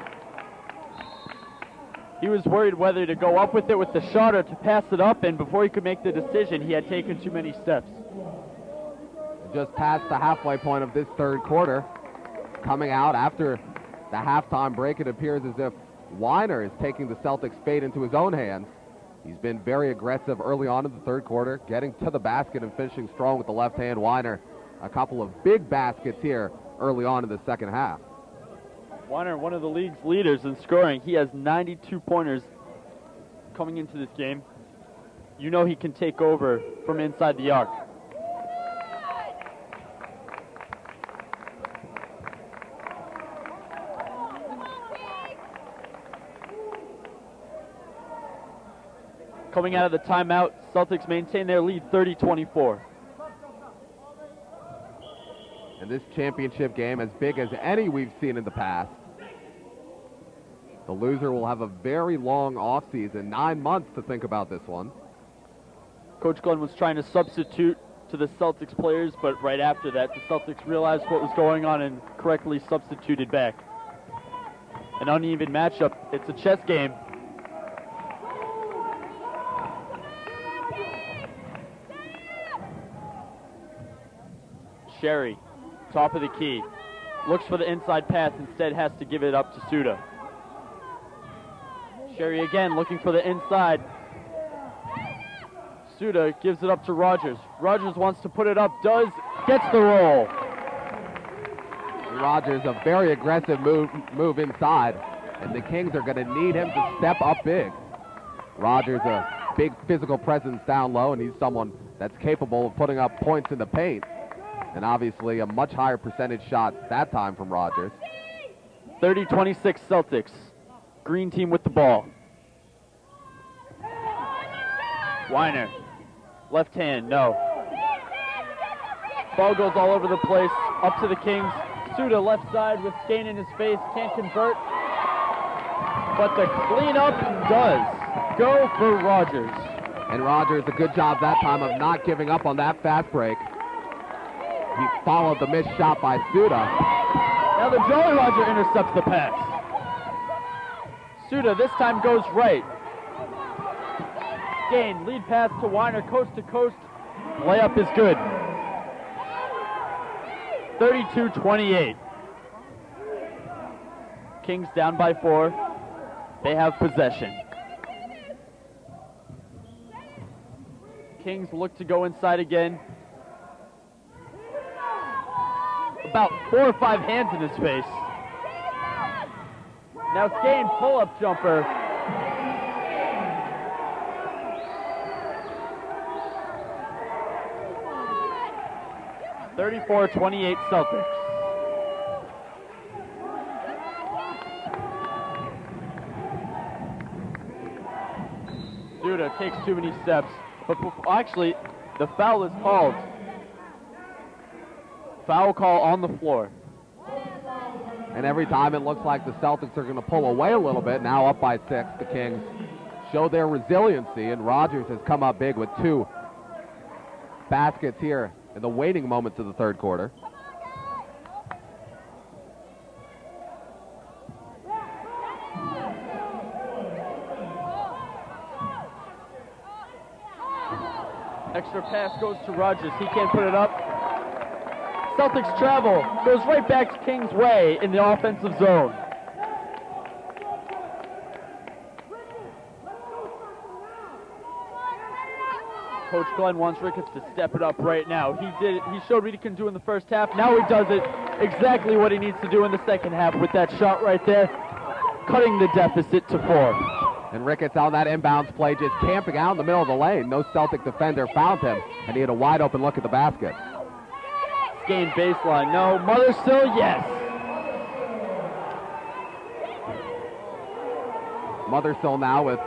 He was worried whether to go up with it with the shot or to pass it up, and before he could make the decision, he had taken too many steps. Just past the halfway point of this third quarter. Coming out after the halftime break, it appears as if Weiner is taking the Celtics' fate into his own hands. He's been very aggressive early on in the third quarter, getting to the basket and finishing strong with the left hand. Weiner, a couple of big baskets here early on in the second half. Weiner, one of the league's leaders in scoring. He has 92 pointers coming into this game. You know he can take over from inside the arc. Coming out of the timeout, Celtics maintain their lead 30-24. And this championship game, as big as any we've seen in the past, the loser will have a very long offseason, 9 months to think about this one. Coach Glenn was trying to substitute to the Celtics players, but right after that, the Celtics realized what was going on and correctly substituted back. An uneven matchup. It's a chess game. Sherry, top of the key, looks for the inside pass, instead has to give it up to Suda. Sherry again looking for the inside. Suda gives it up to Rogers. Rogers wants to put it up, gets the roll. Rogers, a very aggressive move inside, and the Kings are going to need him to step up big. Rogers, a big physical presence down low, and he's someone that's capable of putting up points in the paint. And obviously a much higher percentage shot that time from Rogers. 30-26 Celtics. Green team with the ball. Weiner. Left hand, no. Ball goes all over the place. Up to the Kings. Suda left side with Skane in his face. Can't convert. But the cleanup does go for Rogers. And Rogers, a good job that time of not giving up on that fast break. He followed the missed shot by Suda. Now the Jolly Roger intercepts the pass. Suda this time goes right. Skane, lead pass to Weiner, coast to coast. Layup is good. 32-28. Kings down by 4. They have possession. Kings look to go inside again. About 4 or 5 hands in his face. Now Skane pull-up jumper. (34-28) Celtics. Duda takes too many steps, but actually, the foul is called. Foul call on the floor. And every time it looks like the Celtics are going to pull away a little bit, now up by 6, the Kings show their resiliency, and Rogers has come up big with 2 baskets here in the waning moments of the third quarter. Extra pass goes to Rogers. He can't put it up. Celtics travel. Goes right back to King's way in the offensive zone. Coach Glenn wants Ricketts to step it up right now. He did it. He showed what he can do in the first half. Now he does it exactly what he needs to do in the second half with that shot right there, cutting the deficit to 4. And Ricketts on that inbounds play just camping out in the middle of the lane. No Celtic defender found him, and he had a wide open look at the basket. Skane baseline, no. Mothersville, yes. Mothersville now with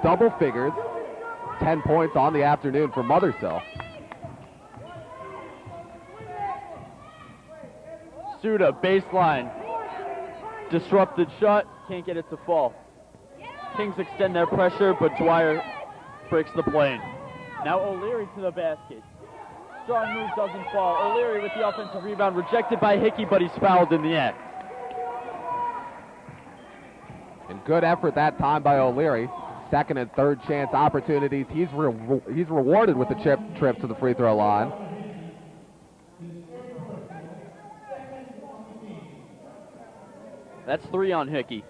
double figures. 10 points on the afternoon for Mothersville. Suda, baseline. Disrupted shot, can't get it to fall. Kings extend their pressure, but Dwyer breaks the plane. Now O'Leary to the basket. Strong move doesn't fall. O'Leary with the offensive rebound, rejected by Hickey, but he's fouled in the act. And good effort that time by O'Leary. Second and third chance opportunities. He's rewarded with the trip to the free throw line. That's 3 on Hickey.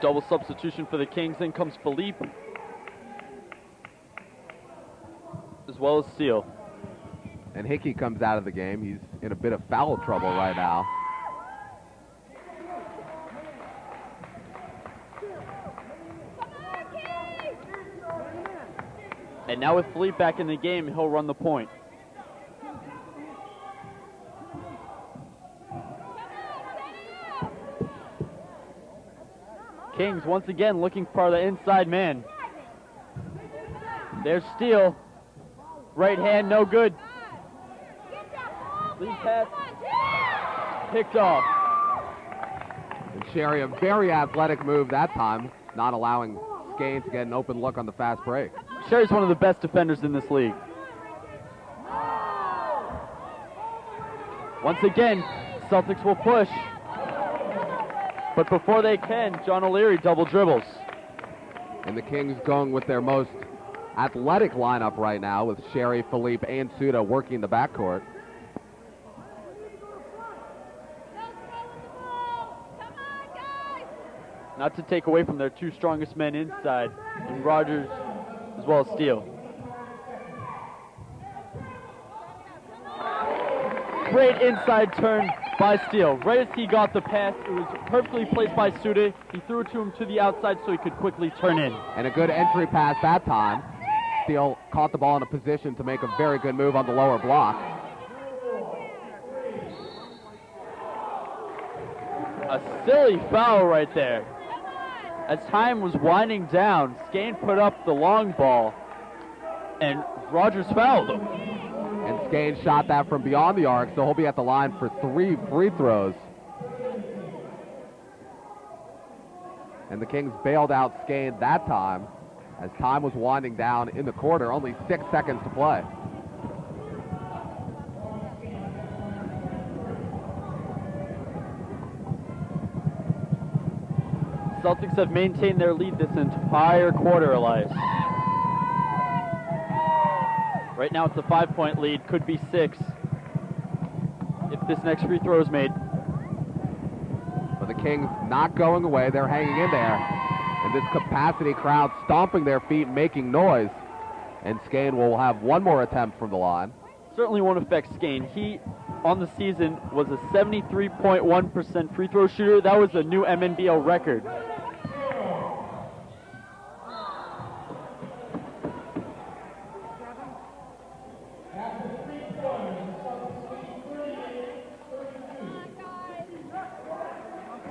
Double substitution for the Kings. In comes Philippe, as well as Steele. And Hickey comes out of the game. He's in a bit of foul trouble right now. And now with Philippe back in the game, he'll run the point. Kings once again looking for the inside man. There's Steele. Right hand, no good. Lead pass. Picked off. And Sherry, a very athletic move that time, not allowing Skane to get an open look on the fast break. Sherry's one of the best defenders in this league. Once again, Celtics will push. But before they can, John O'Leary double dribbles. And the Kings going with their most athletic lineup right now with Sherry, Philippe, and Suda working the backcourt. Not to take away from their 2 strongest men inside, and Rogers as well as Steele. Great inside turn by Steele. Right as he got the pass, it was perfectly placed by Suda. He threw it to him to the outside so he could quickly turn in. And a good entry pass that time. Steele caught the ball in a position to make a very good move on the lower block. A silly foul right there. As time was winding down, Skane put up the long ball, and Rogers fouled him. And Skane shot that from beyond the arc, so he'll be at the line for 3 free throws. And the Kings bailed out Skane that time as time was winding down in the quarter, only 6 seconds to play. Celtics have maintained their lead this entire quarter, Elias. Right now it's a 5-point lead, could be 6 if this next free throw is made. But the Kings not going away. They're hanging in there. And this capacity crowd stomping their feet, making noise. And Skane will have one more attempt from the line. Certainly won't affect Skane. He, on the season, was a 73.1% free throw shooter. That was a new MNBL record.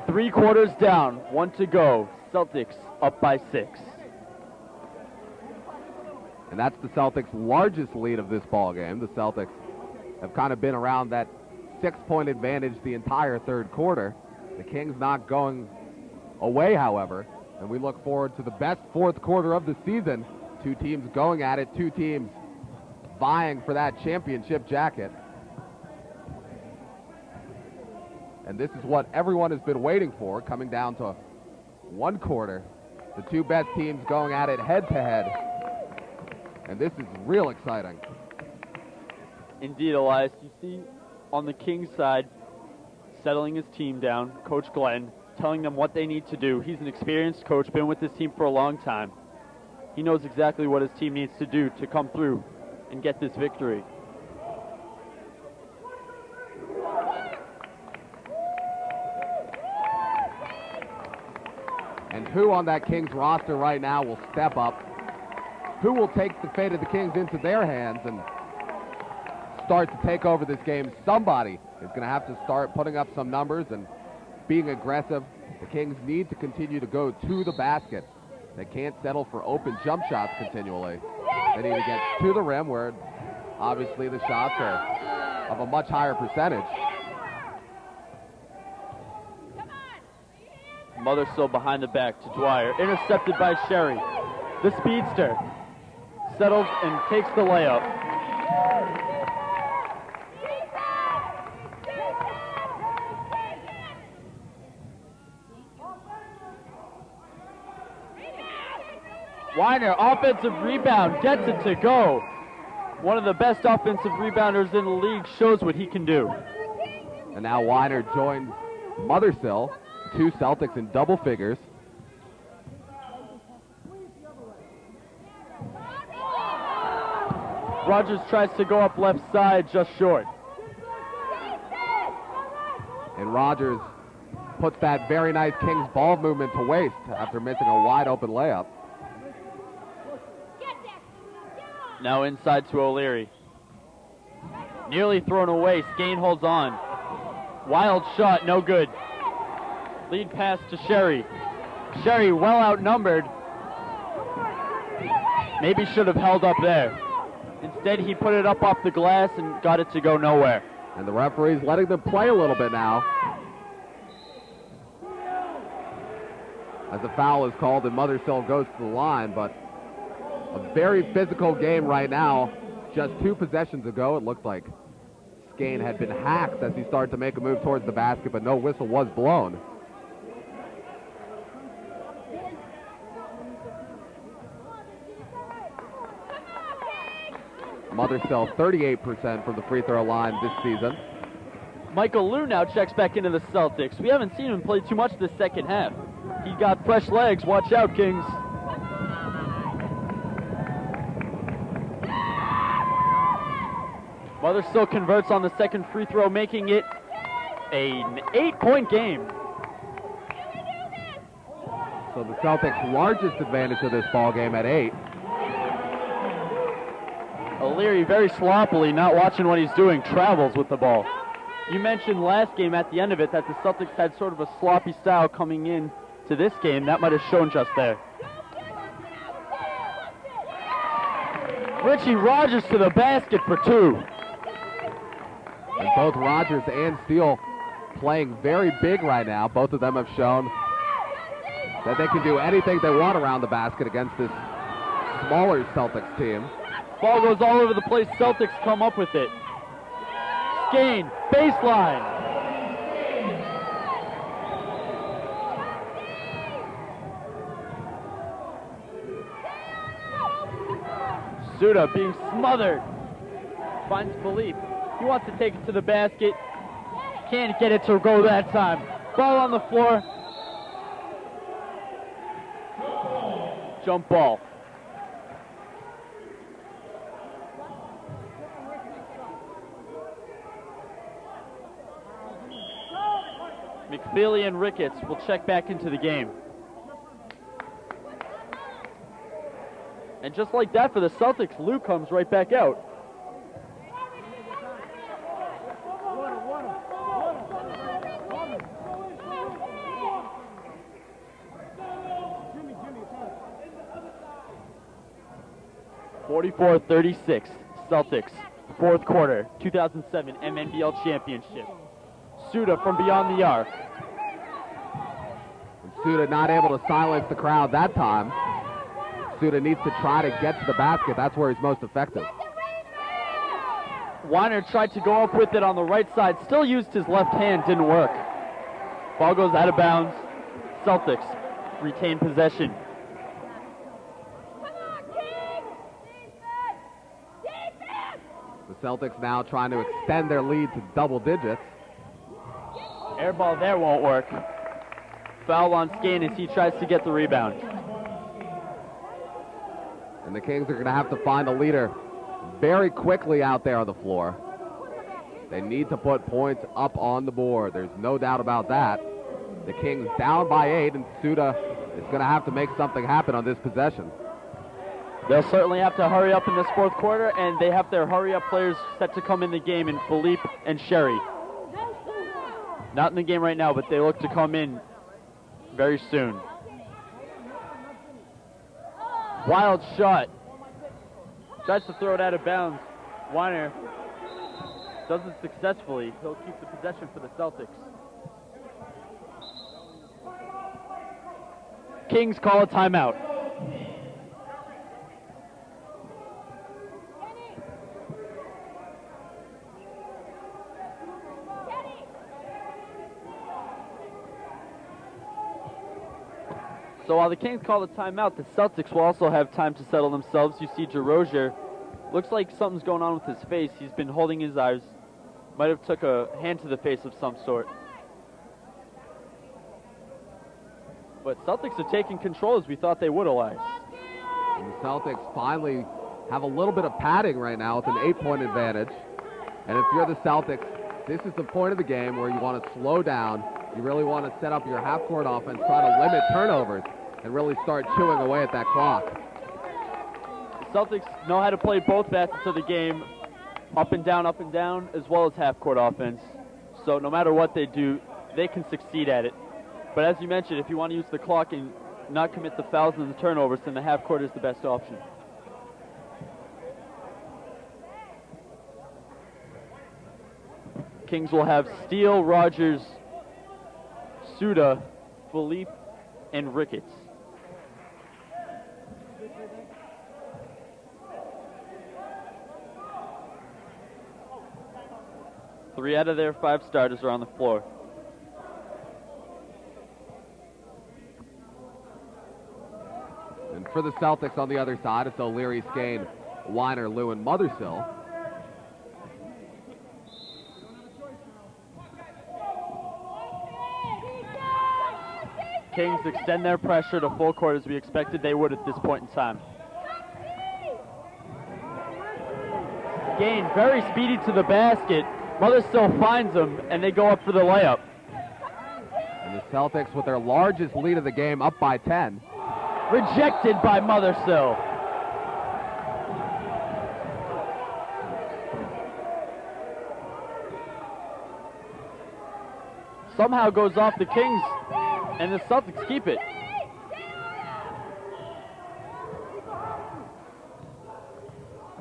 Three quarters down, 1 to go. Celtics up by 6. And that's the Celtics' largest lead of this ball game. The Celtics have kind of been around that 6-point advantage the entire third quarter. The Kings not going away, however, and we look forward to the best fourth quarter of the season. Two teams going at it, two teams vying for that championship jacket. And this is what everyone has been waiting for, coming down to one quarter. The two best teams going at it head-to-head. And this is real exciting. Indeed, Elias. You see on the Kings side, settling his team down, Coach Glenn, telling them what they need to do. He's an experienced coach, been with this team for a long time. He knows exactly what his team needs to do to come through and get this victory. And who on that Kings roster right now will step up? Who will take the fate of the Kings into their hands and start to take over this game? Somebody is going to have to start putting up some numbers and being aggressive. The Kings need to continue to go to the basket. They can't settle for open jump shots continually. They need to get to the rim where obviously the shots are of a much higher percentage. Mothersill behind the back to Dwyer. Intercepted by Sherry. The speedster settles and takes the layup. Weiner, offensive rebound, gets it to go. One of the best offensive rebounders in the league, shows what he can do. And now Weiner joins Mothersill. Two Celtics in double figures. Rogers tries to go up left side, just short. And Rogers puts that very nice Kings ball movement to waste after missing a wide open layup. Now inside to O'Leary. Nearly thrown away. Skane holds on. Wild shot, no good. Lead pass to Sherry. Sherry well outnumbered. Maybe should have held up there. Instead, he put it up off the glass and got it to go nowhere. And the referee's letting them play a little bit now. As a foul is called and Mothersill goes to the line, but a very physical game right now. Just 2 possessions ago, it looked like Skane had been hacked as he started to make a move towards the basket, but no whistle was blown. Mothersill 38% from the free throw line this season. Michael Liu now checks back into the Celtics. We haven't seen him play too much this second half. He got fresh legs. Watch out, Kings. Mothersill converts on the second free throw, making it an 8-point game. So the Celtics' largest advantage of this ball game at 8. O'Leary very sloppily, not watching what he's doing, travels with the ball. You mentioned last game at the end of it that the Celtics had sort of a sloppy style coming in to this game. That might have shown just there. Richie Rogers to the basket for 2. And both Rogers and Steele playing very big right now. Both of them have shown that they can do anything they want around the basket against this smaller Celtics team. Ball goes all over the place. Celtics come up with it. Skane, baseline. Suda being smothered. Finds Philippe. He wants to take it to the basket. Can't get it to go that time. Ball on the floor. Jump ball. McFeely and Ricketts will check back into the game. And just like that for the Celtics, Lou comes right back out. (44-36) Celtics, fourth quarter, 2007 MNBL championship. Suda from beyond the arc. Suda not able to silence the crowd that time. Suda needs to try to get to the basket. That's where he's most effective. Weiner tried to go up with it on the right side. Still used his left hand. Didn't work. Ball goes out of bounds. Celtics retain possession. The Celtics now trying to extend their lead to double digits. Air ball there won't work. Foul on Skane as he tries to get the rebound. And the Kings are going to have to find a leader very quickly out there on the floor. They need to put points up on the board. There's no doubt about that. The Kings down by 8, and Suda is going to have to make something happen on this possession. They'll certainly have to hurry up in this fourth quarter, and they have their hurry-up players set to come in the game in Philippe and Sherry. Not in the game right now, but they look to come in very soon. Wild shot. Tries to throw it out of bounds. Weiner does it successfully. He'll keep the possession for the Celtics. Kings call a timeout. So while the Kings call a timeout, the Celtics will also have time to settle themselves. You see DeRozier. Looks like something's going on with his face. He's been holding his eyes. Might have took a hand to the face of some sort. But Celtics are taking control as we thought they would, Elias. And the Celtics finally have a little bit of padding right now with an 8-point advantage. And if you're the Celtics, this is the point of the game where you want to slow down. You really want to set up your half-court offense, try to limit turnovers, and really start chewing away at that clock. The Celtics know how to play both facets of the game, up and down, as well as half-court offense. So no matter what they do, they can succeed at it. But as you mentioned, if you want to use the clock and not commit the fouls and the turnovers, then the half-court is the best option. Kings will have Steele, Rogers, Suda, Philippe, and Ricketts. Three out of their 5 starters are on the floor. And for the Celtics on the other side, it's O'Leary, Skane, Weiner, Lou, and Mothersill. Kings extend their pressure to full court as we expected they would at this point in time. Skane very speedy to the basket. Mothersill finds him, and they go up for the layup. And the Celtics, with their largest lead of the game, up by 10. Rejected by Mothersill. Somehow goes off the Kings, and the Celtics keep it.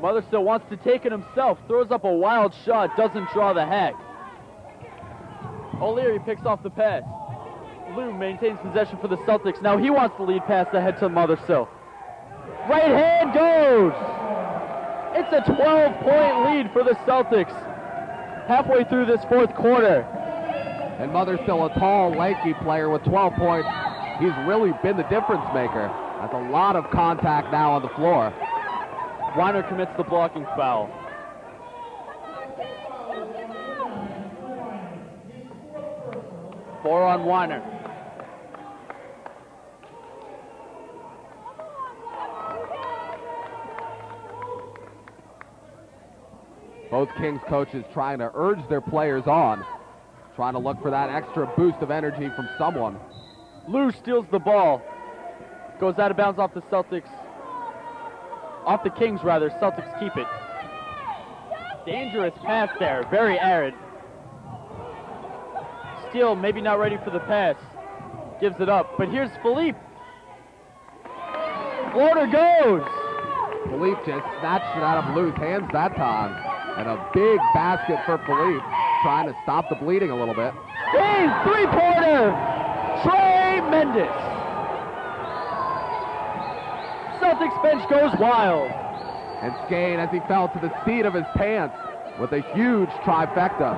Mothersill wants to take it himself, throws up a wild shot, doesn't draw the hack. O'Leary picks off the pass. Lou maintains possession for the Celtics. Now he wants the lead pass ahead to Mothersill. Right hand goes! It's a 12-point lead for the Celtics halfway through this fourth quarter. And Mothersill, a tall, lanky player with 12 points. He's really been the difference maker. That's a lot of contact now on the floor. Weiner commits the blocking foul. 4 on Weiner. Both Kings coaches trying to urge their players on, trying to look for that extra boost of energy from someone. Lou steals the ball. Goes out of bounds off the Celtics. Off the Kings, rather. Celtics keep it. Dangerous pass there. Very arid. Steele maybe not ready for the pass. Gives it up. But here's Philippe. Floater goes. Philippe just snatched it out of Lou's hands that time. And a big basket for Philippe, trying to stop the bleeding a little bit. Game three-pointer. Tremendous. Celtics bench goes wild. And Skane, as he fell to the seat of his pants with a huge trifecta.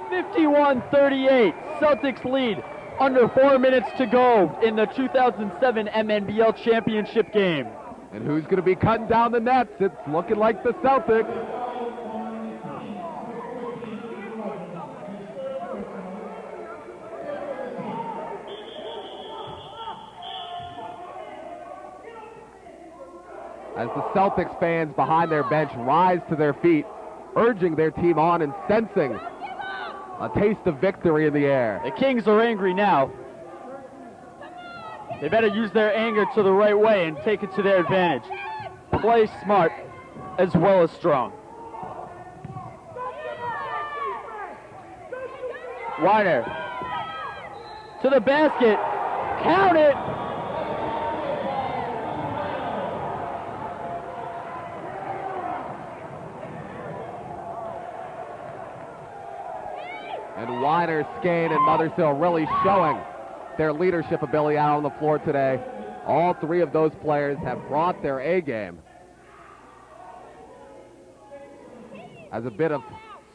51-38. Celtics lead. Under 4 minutes to go in the 2007 MNBL championship game. And who's going to be cutting down the nets? It's looking like the Celtics. As the Celtics fans behind their bench rise to their feet, urging their team on and sensing a taste of victory in the air. The Kings are angry now. They better use their anger to the right way and take it to their advantage. Play smart as well as strong. Weiner to the basket. Count it. And Weiner, Skane, and Mothersville really showing their leadership ability out on the floor today. All three of those players have brought their A game. As a bit of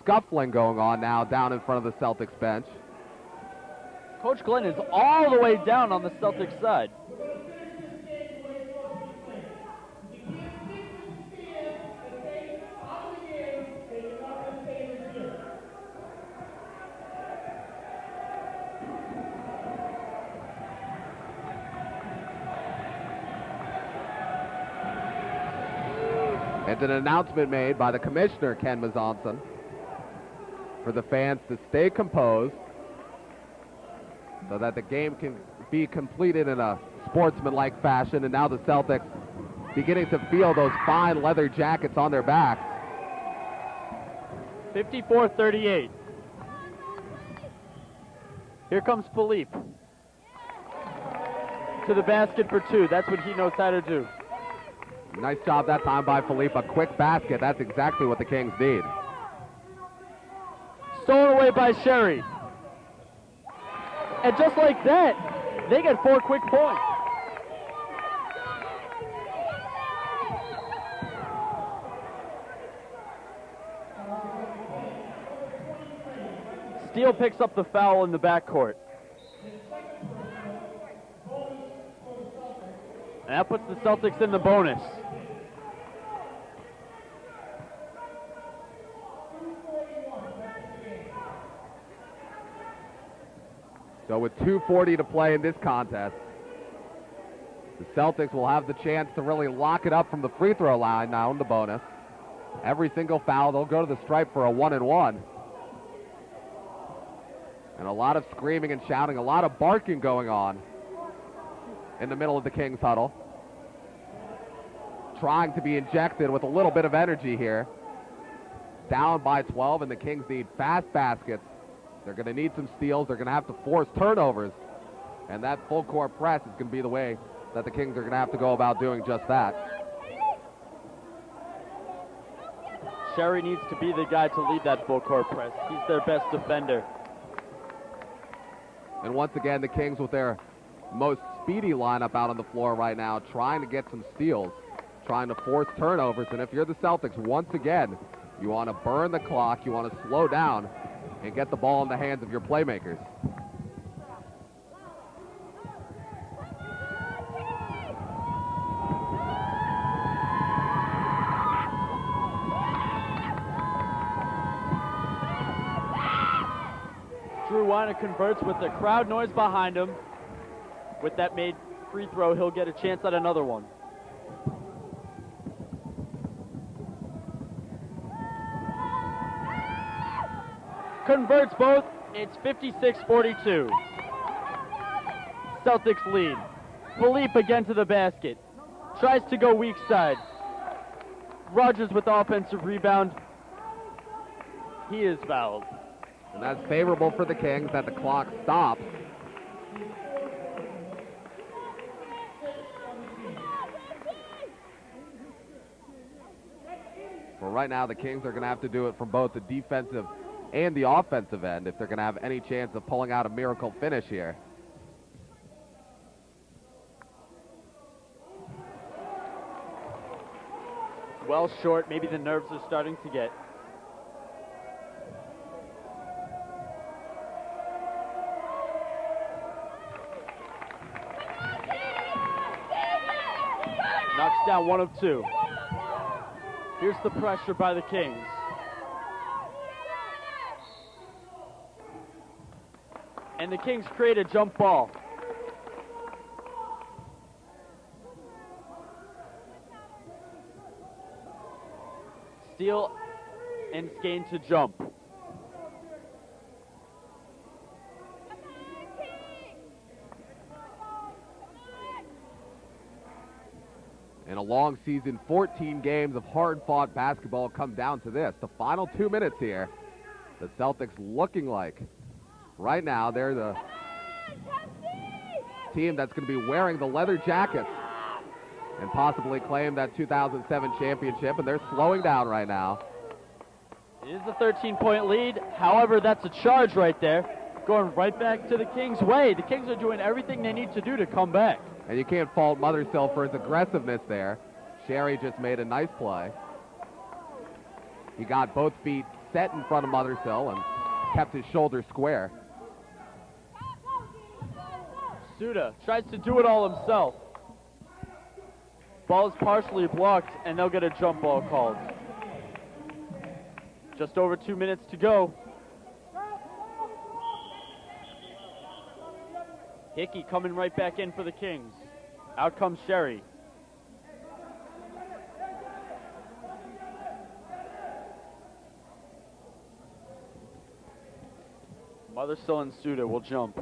scuffling going on now down in front of the Celtics bench. Coach Glenn is all the way down on the Celtics side. And an announcement made by the commissioner, Ken Mazonson, for the fans to stay composed so that the game can be completed in a sportsmanlike fashion. And now the Celtics beginning to feel those fine leather jackets on their backs. 54-38. Here comes Philippe. To the basket for two. That's what he knows how to do. Nice job that time by Philippe. A quick basket. That's exactly what the Kings need. Stolen away by Sherry. And just like that, they get 4 quick points. Steele picks up the foul in the backcourt. And that puts the Celtics in the bonus. So with 2:40 to play in this contest, the Celtics will have the chance to really lock it up from the free throw line now in the bonus. Every single foul, they'll go to the stripe for a 1-and-1. And a lot of screaming and shouting, a lot of barking going on in the middle of the Kings huddle. Trying to be injected with a little bit of energy here. Down by 12, and the Kings need fast baskets. They're going to need some steals. They're going to have to force turnovers. And that full court press is going to be the way that the Kings are going to have to go about doing just that. Sherry needs to be the guy to lead that full court press. He's their best defender. And once again, the Kings with their most speedy lineup out on the floor right now, trying to get some steals, trying to force turnovers. And if you're the Celtics, once again, you want to burn the clock, you want to slow down, and get the ball in the hands of your playmakers. Drew Weiner converts with the crowd noise behind him. With that made free throw, he'll get a chance at another one. Converts both. It's 56-42. Celtics lead. Philippe again to the basket. Tries to go weak side. Rogers with the offensive rebound. He is fouled. And that's favorable for the Kings that the clock stops. Well, right now the Kings are going to have to do it from both the defensive and the offensive end if they're going to have any chance of pulling out a miracle finish here. Well short, maybe the nerves are starting to get. Knocks down one of two. Here's the pressure by the Kings. And the Kings create a jump ball. Steele and Skane to jump. In a long season, 14 games of hard-fought basketball come down to this. The final 2 minutes here, the Celtics looking like, right now, they're the team that's going to be wearing the leather jackets and possibly claim that 2007 championship, and they're slowing down right now. It is a 13-point lead. However, that's a charge right there, going right back to the Kings' way. The Kings are doing everything they need to do to come back. And you can't fault Mothersille for his aggressiveness there. Sherry just made a nice play. He got both feet set in front of Mothersille and kept his shoulder square. Suda tries to do it all himself. Ball is partially blocked, and they'll get a jump ball called. Just over 2 minutes to go. Hickey coming right back in for the Kings. Out comes Sherry. Mothersille and Suda will jump.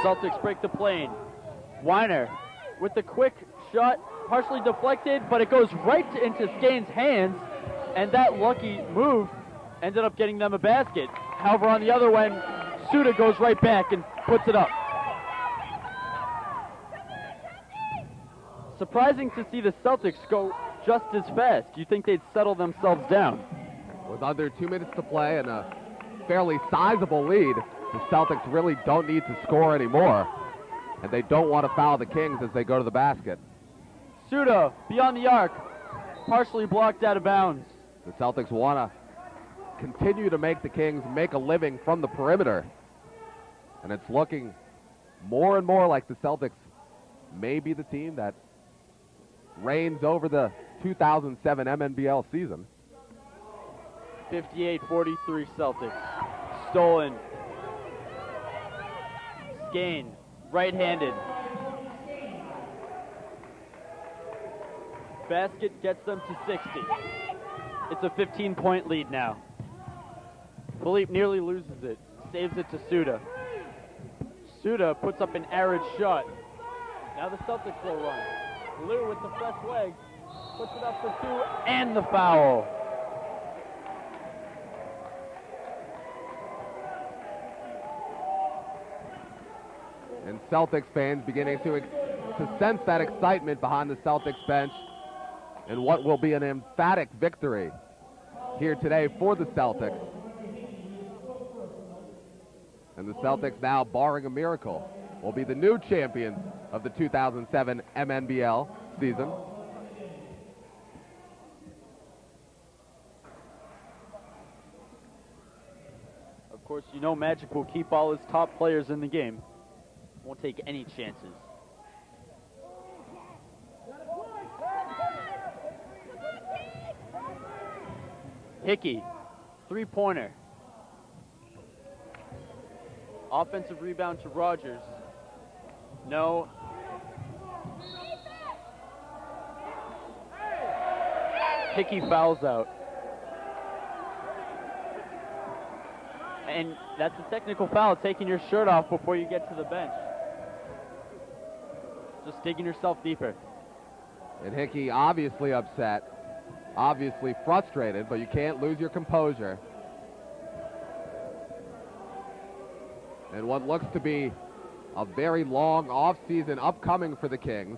Celtics break the plane. Weiner with the quick shot, partially deflected, but it goes right into Skane's hands, and that lucky move ended up getting them a basket. However, on the other end, Suda goes right back and puts it up. Surprising to see the Celtics go just as fast. You think they'd settle themselves down? With under 2 minutes to play and a fairly sizable lead, the Celtics really don't need to score anymore, and they don't want to foul the Kings as they go to the basket. Suda beyond the arc, partially blocked out of bounds. The Celtics want to continue to make the Kings make a living from the perimeter, and it's looking more and more like the Celtics may be the team that reigns over the 2007 MNBL season. 58-43 Celtics. Stolen. Skane, right-handed. Basket gets them to 60. It's a 15-point lead now. Philippe nearly loses it. Saves it to Suda. Suda puts up an arid shot. Now the Celtics will run. Lou with the fresh leg puts it up for two, and the foul. And Celtics fans beginning to sense that excitement behind the Celtics bench and what will be an emphatic victory here today for the Celtics. And the Celtics now, barring a miracle, will be the new champions of the 2007 MNBL season. Of course, you know Magic will keep all his top players in the game. Won't take any chances. Hickey, three-pointer. Offensive rebound to Rogers. No. Hickey fouls out. And that's a technical foul, taking your shirt off before you get to the bench. Just digging yourself deeper. And Hickey obviously upset, obviously frustrated, but you can't lose your composure. And what looks to be a very long off-season upcoming for the Kings.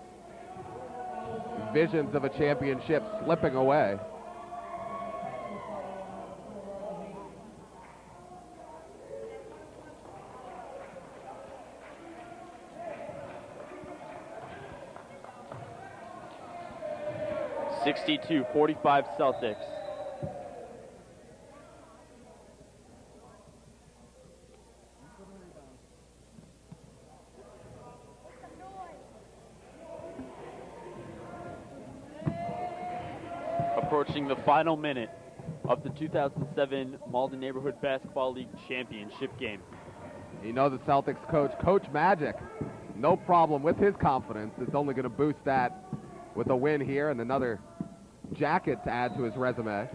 Visions of a championship slipping away. (62-45) Celtics. Approaching the final minute of the 2007 Malden Neighborhood Basketball League Championship game. You know the Celtics coach, Coach Magic, no problem with his confidence. It's only going to boost that with a win here and another jacket to add to his resume.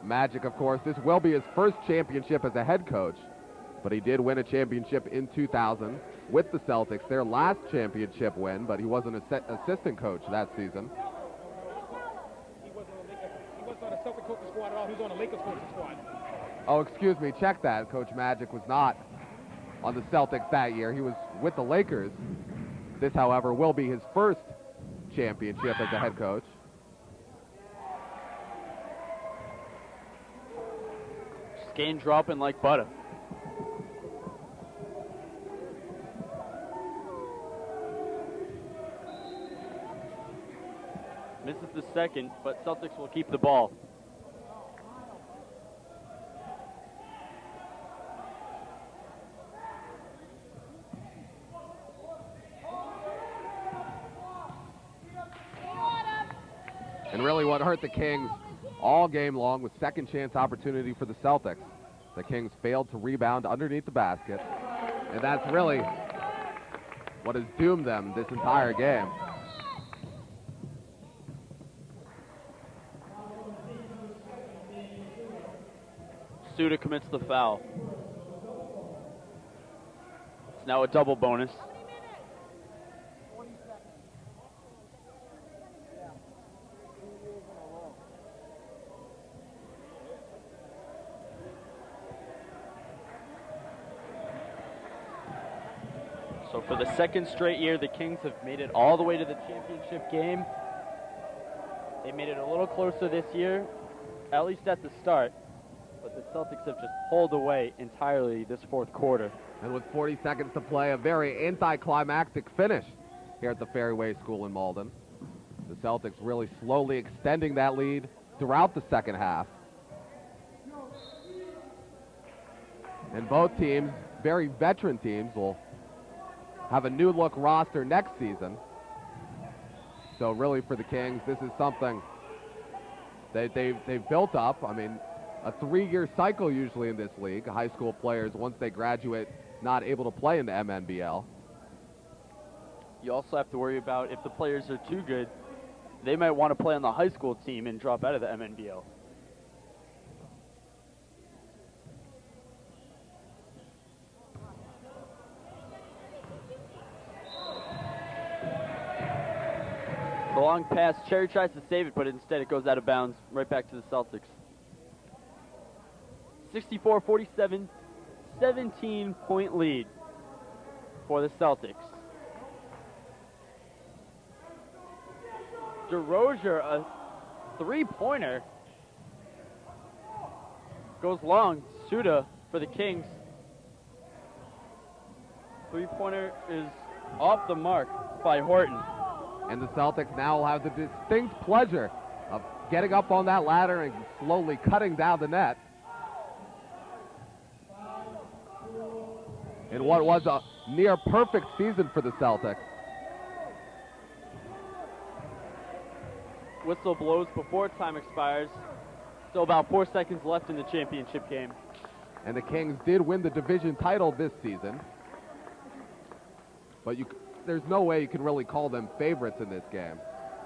Magic, of course, this will be his first championship as a head coach, but he did win a championship in 2000 with the Celtics, their last championship win, but he wasn't an assistant coach that season. He wasn't on a Celtic coaching squad at all. He was on a Lakers coaching squad. Oh, excuse me, check that. Coach Magic was not on the Celtics that year. He was with the Lakers. This, however, will be his first championship as a head coach. Skane dropping like butter. Misses the second, but Celtics will keep the ball. And really what hurt the Kings all game long was second chance opportunity for the Celtics. The Kings failed to rebound underneath the basket, and that's really what has doomed them this entire game. Suda commits the foul. It's now a double bonus. So for the second straight year, the Kings have made it all the way to the championship game. They made it a little closer this year, at least at the start. But the Celtics have just pulled away entirely this fourth quarter. And with 40 seconds to play, a very anticlimactic finish here at the Fairway School in Malden. The Celtics really slowly extending that lead throughout the second half. And both teams, very veteran teams, will have a new look roster next season. So really for the Kings, this is something they've built up. I mean, a 3-year cycle usually in this league. High school players, once they graduate, not able to play in the MNBL. You also have to worry about if the players are too good, they might want to play on the high school team and drop out of the MNBL. The long pass, Cherry tries to save it, but instead it goes out of bounds, right back to the Celtics. 64-47, 17-point lead for the Celtics. DeRozier, a three-pointer, goes long. Suda for the Kings. Three-pointer is off the mark by Horton. And the Celtics now will have the distinct pleasure of getting up on that ladder and slowly cutting down the net. in what was a near perfect season for the Celtics. Whistle blows before time expires. Still about 4 seconds left in the championship game. And the Kings did win the division title this season. But there's no way you can really call them favorites in this game.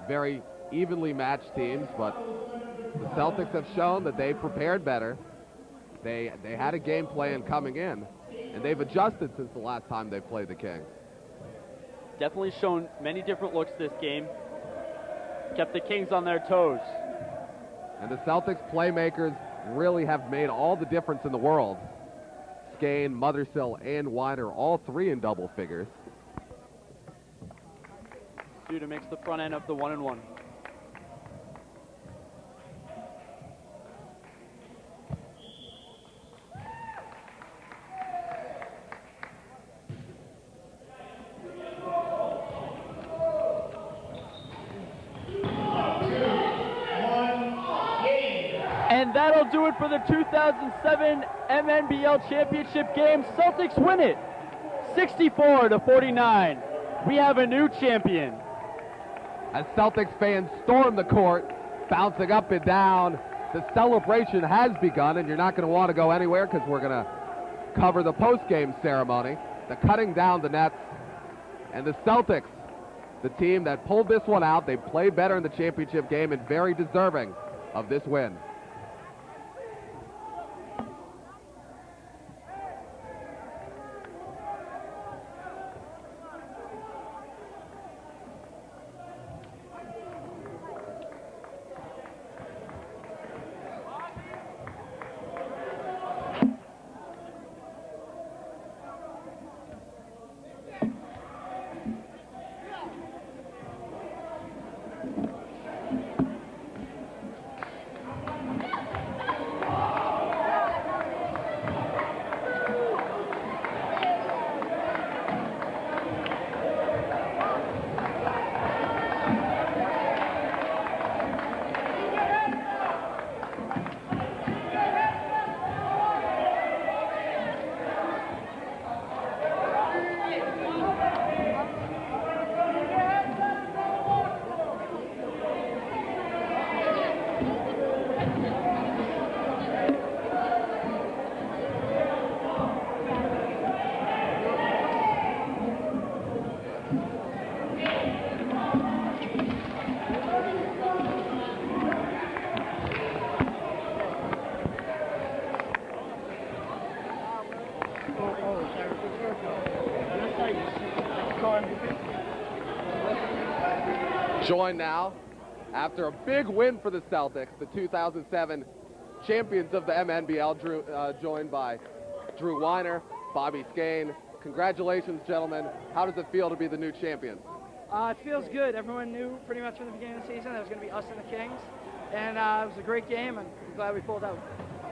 Very evenly matched teams, but the Celtics have shown that they prepared better. They had a game plan coming in, and they've adjusted since the last time they played the Kings. Definitely shown many different looks this game. Kept the Kings on their toes. And the Celtics playmakers really have made all the difference in the world. Skane, Mothersill, and Weiner, all three in double figures. Duda makes the front end of the 1-and-1. And that'll do it for the 2007 MNBL Championship game. Celtics win it, 64-49. We have a new champion. As Celtics fans storm the court, bouncing up and down, the celebration has begun, and you're not going to want to go anywhere because we're going to cover the post-game ceremony, the cutting down the nets, and the Celtics, the team that pulled this one out. They played better in the championship game and very deserving of this win. Joined now, after a big win for the Celtics, the 2007 champions of the MNBL, joined by Drew Weiner, Bobby Skane. Congratulations, gentlemen. How does it feel to be the new champions? It feels good. Everyone knew pretty much from the beginning of the season that it was going to be us and the Kings. And it was a great game, and I'm glad we pulled out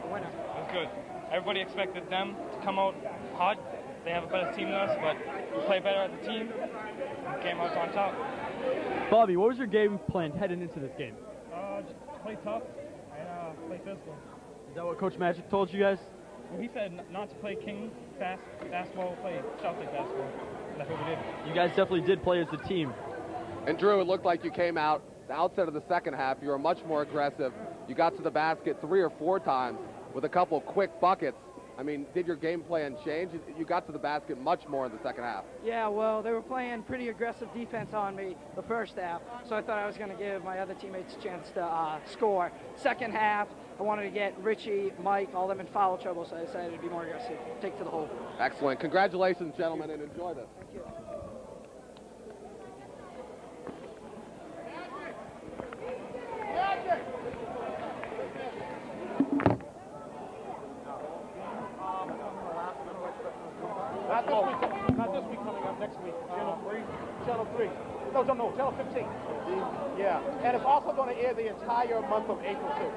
the winner. It was good. Everybody expected them to come out hot. They have a better team than us, but we played better as a team and came out on top. Bobby, what was your game plan heading into this game? Just play tough and play physical. Is that what Coach Magic told you guys? Well, he said not to play King basketball, play Celtic basketball. That's what we did. You guys definitely did play as a team. And Drew, it looked like you came out the outset of the second half. You were much more aggressive. You got to the basket 3 or 4 times with a couple of quick buckets. I mean, did your game plan change? You got to the basket much more in the second half. Yeah, well, they were playing pretty aggressive defense on me the first half, so I thought I was going to give my other teammates a chance to score. Second half, I wanted to get Richie, Mike, all them in foul trouble, so I decided to be more aggressive, take to the hole. Excellent. Congratulations, gentlemen, and enjoy this. Thank you. Not this week, coming up next week. Channel 3. Channel 3. No, Channel 15. Yeah. And it's also going to air the entire month of April, too.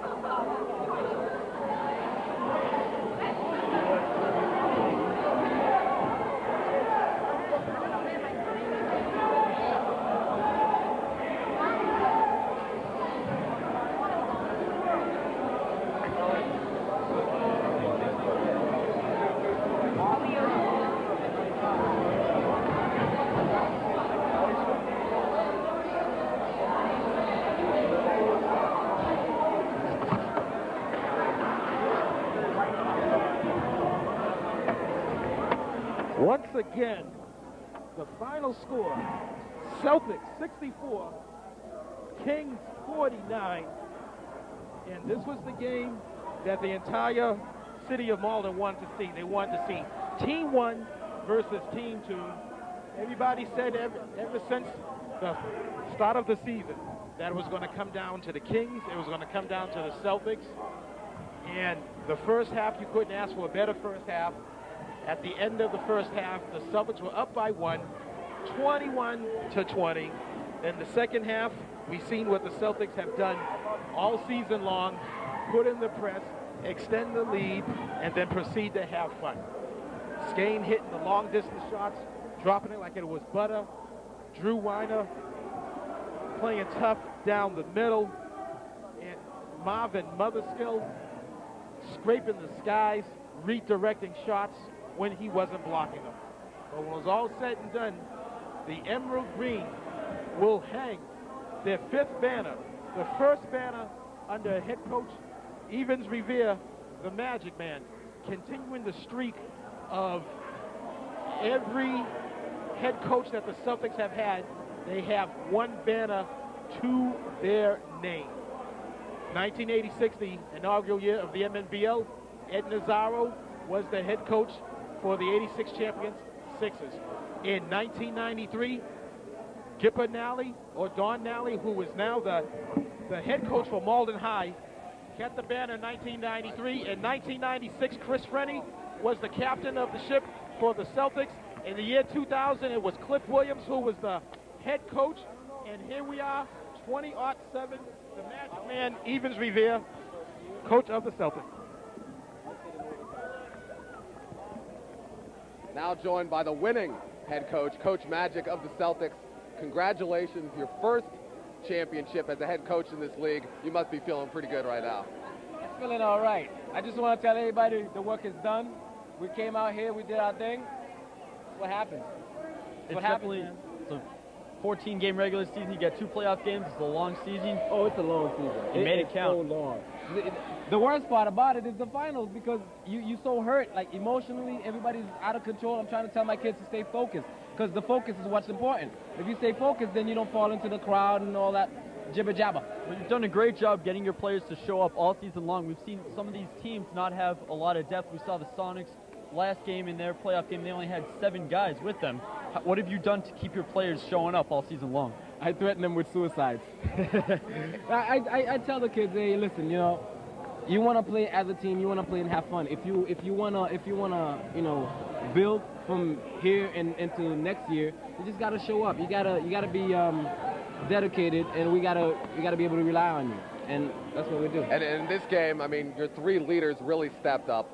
Once again, the final score, Celtics 64, Kings 49. And this was the game that the entire city of Malden wanted to see. They wanted to see Team 1 versus Team 2. Everybody said ever since the start of the season that it was going to come down to the Kings. It was going to come down to the Celtics. And the first half, you couldn't ask for a better first half. At the end of the first half, the Celtics were up by 1, 21-20. In the second half, we've seen what the Celtics have done all season long, put in the press, extend the lead, and then proceed to have fun. Skane hitting the long-distance shots, dropping it like it was butter. Drew Weiner playing tough down the middle. And Marvin Motherskill scraping the skies, redirecting shots when he wasn't blocking them. But when it was all said and done, the Emerald Green will hang their 5th banner, the first banner under head coach Evans Revere, the Magic Man, continuing the streak of every head coach that the Celtics have had. They have one banner to their name. 1986, the inaugural year of the MNBL, Ed Nazaro was the head coach for the 86 champions Sixers. In 1993, Gipper Nally, or Don Nally, who is now the head coach for Malden High, kept the banner in 1993. In 1996, Chris Frenny was the captain of the ship for the Celtics. In the year 2000, it was Cliff Williams who was the head coach. And here we are, 2007, the Magic Man, Evans Revere, coach of the Celtics. Now joined by the winning head coach, Coach Magic of the Celtics. Congratulations, your first championship as a head coach in this league. You must be feeling pretty good right now. I'm feeling all right. I just want to tell everybody the work is done. We came out here, we did our thing. That's what happened. It's definitely a 14-game regular season. You get 2 playoff games. It's a long season. Oh, it's a long season. You made it count. So long. The worst part about it is the finals, because you so hurt, like emotionally, everybody's out of control. I'm trying to tell my kids to stay focused, because the focus is what's important. If you stay focused, then you don't fall into the crowd and all that jibber jabber. Well, you've done a great job getting your players to show up all season long. We've seen some of these teams not have a lot of depth. We saw the Sonics last game in their playoff game. They only had 7 guys with them. What have you done to keep your players showing up all season long? I threaten them with suicides. I tell the kids, hey, listen, you want to play as a team, you want to play and have fun. If you wanna build from here and into next year, you just gotta show up. You gotta be dedicated, and we gotta be able to rely on you, and that's what we do. And in this game, I mean, your 3 leaders really stepped up.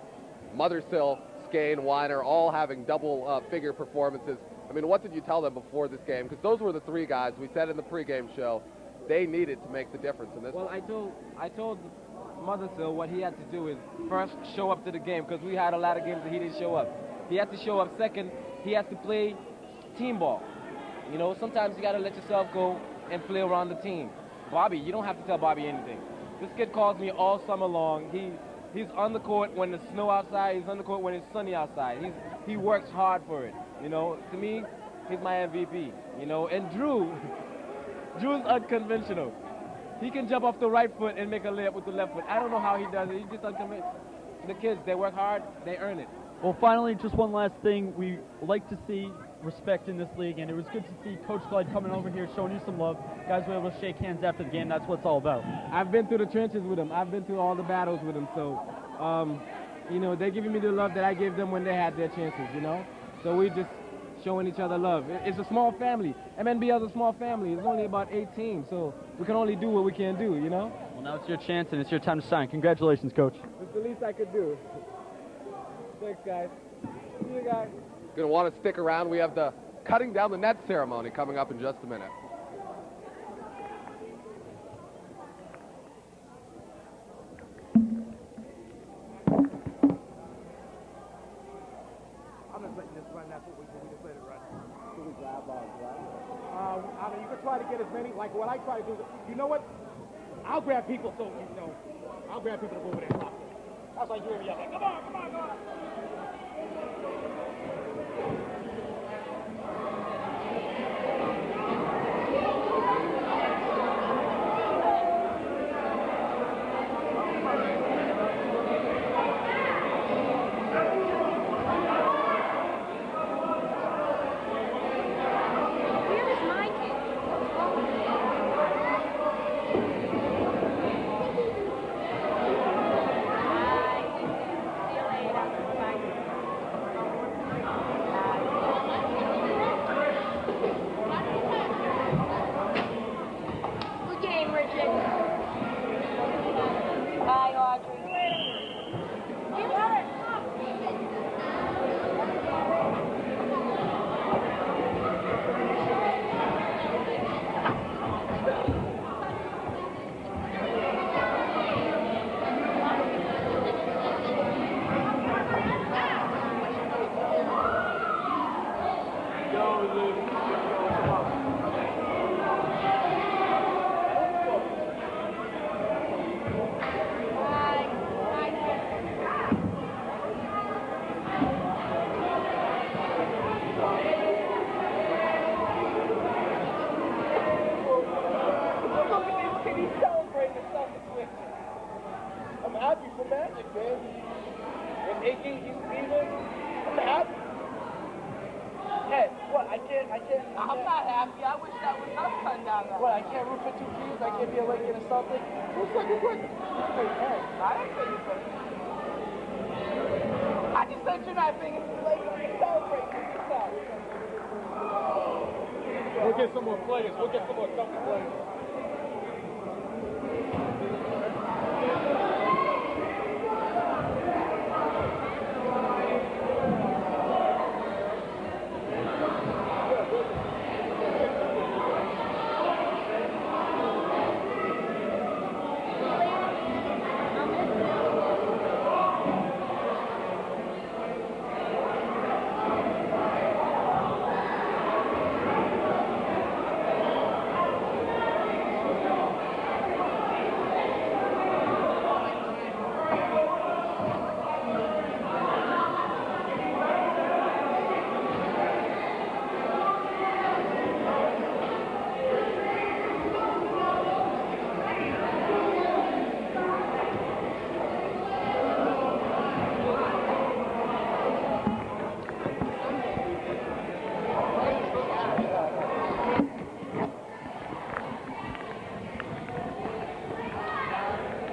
Mothersill, Skane, Weiner, all having double-figure performances. I mean, what did you tell them before this game? Because those were the 3 guys we said in the pregame show they needed to make the difference in this. Well, I told Mothersill what he had to do is first show up to the game, because we had a lot of games that he didn't show up. He had to show up. Second, he has to play team ball. Sometimes you got to let yourself go and play around the team. Bobby, you don't have to tell Bobby anything. This kid calls me all summer long. He's on the court when there's snow outside. He's on the court when it's sunny outside. He works hard for it. To me, he's my MVP. And Drew's unconventional. He can jump off the right foot and make a layup with the left foot. I don't know how he does it. He's just unconventional. The kids, they work hard, they earn it. Well, finally, just one last thing. We like to see respect in this league, and it was good to see Coach Clyde coming over here, showing you some love. Guys were able to shake hands after the game. That's what it's all about. I've been through the trenches with him. I've been through all the battles with him. So, they're giving me the love that I gave them when they had their chances, So we just showing each other love. It's a small family. MNBL is a small family. It's only about 8 teams, so we can only do what we can do, Well, now it's your chance, and it's your time to shine. Congratulations, Coach. It's the least I could do. Thanks, guys. See you guys. Going to want to stick around. We have the cutting down the net ceremony coming up in just a minute. I'm just letting this run. That's what we do. We just let it run. You can try to get as many, like what I try to do. You know what? I'll grab people so I'll grab people to go over there and block them. That's like you hear me yell, like, come on, come on, come on. I'm happy. Hey, what? I can't. I'm not happy. I wish that was us cutting down that. What? I can't root for two teams. I can't be a Laker and a Celtic. Who's second place? Hey, I didn't say you first. I just said you're not thinking it's the Lakers. We can celebrate. We'll get some more players. We'll get some more Celtic players.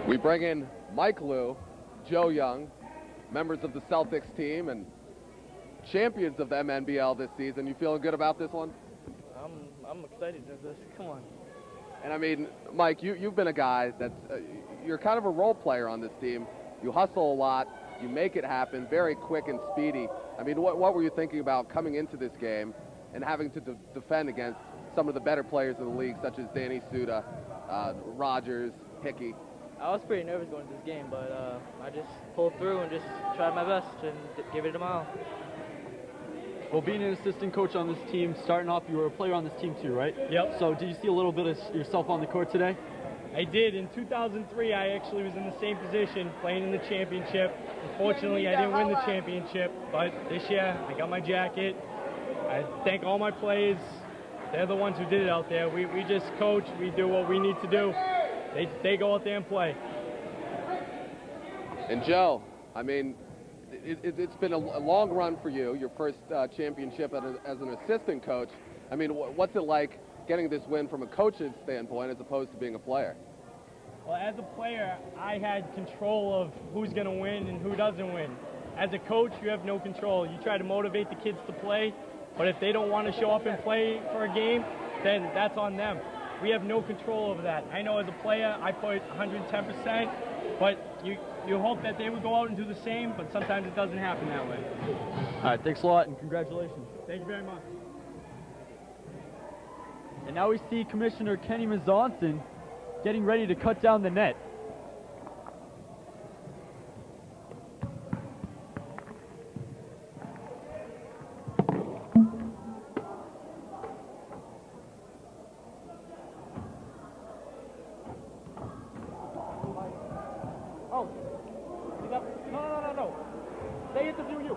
We bring in Mike Lou, Joe Young, members of the Celtics team and champions of the MNBL this season. You feeling good about this one? I'm excited to this. Come on. And I mean, Mike, you've been a guy that's you're kind of a role player on this team. You hustle a lot, you make it happen, very quick and speedy. I mean, what were you thinking about coming into this game and having to defend against some of the better players in the league, such as Danny Suda, Rogers, Hickey? I was pretty nervous going into this game, but I just pulled through and just tried my best and give it a mile. Well, being an assistant coach on this team, starting off, you were a player on this team too, right? Yep. So did you see a little bit of yourself on the court today? I did. In 2003, I actually was in the same position, playing in the championship. Unfortunately, I didn't win the championship, but this year, I got my jacket. I thank all my players. They're the ones who did it out there. We just coach. We do what we need to do. They go out there and play. And Joe, I mean, it's been a long run for you, your first championship as an assistant coach. I mean, what's it like getting this win from a coach's standpoint as opposed to being a player? Well, as a player, I had control of who's going to win and who doesn't win. As a coach, you have no control. You try to motivate the kids to play, but if they don't want to show up and play for a game, then that's on them. We have no control over that. I know as a player, I put 110%, but you hope that they would go out and do the same, but sometimes it doesn't happen that way. All right, thanks a lot and congratulations. Thank you very much. And now we see Commissioner Kenny Mazonson getting ready to cut down the net. Oh, no. They interview you.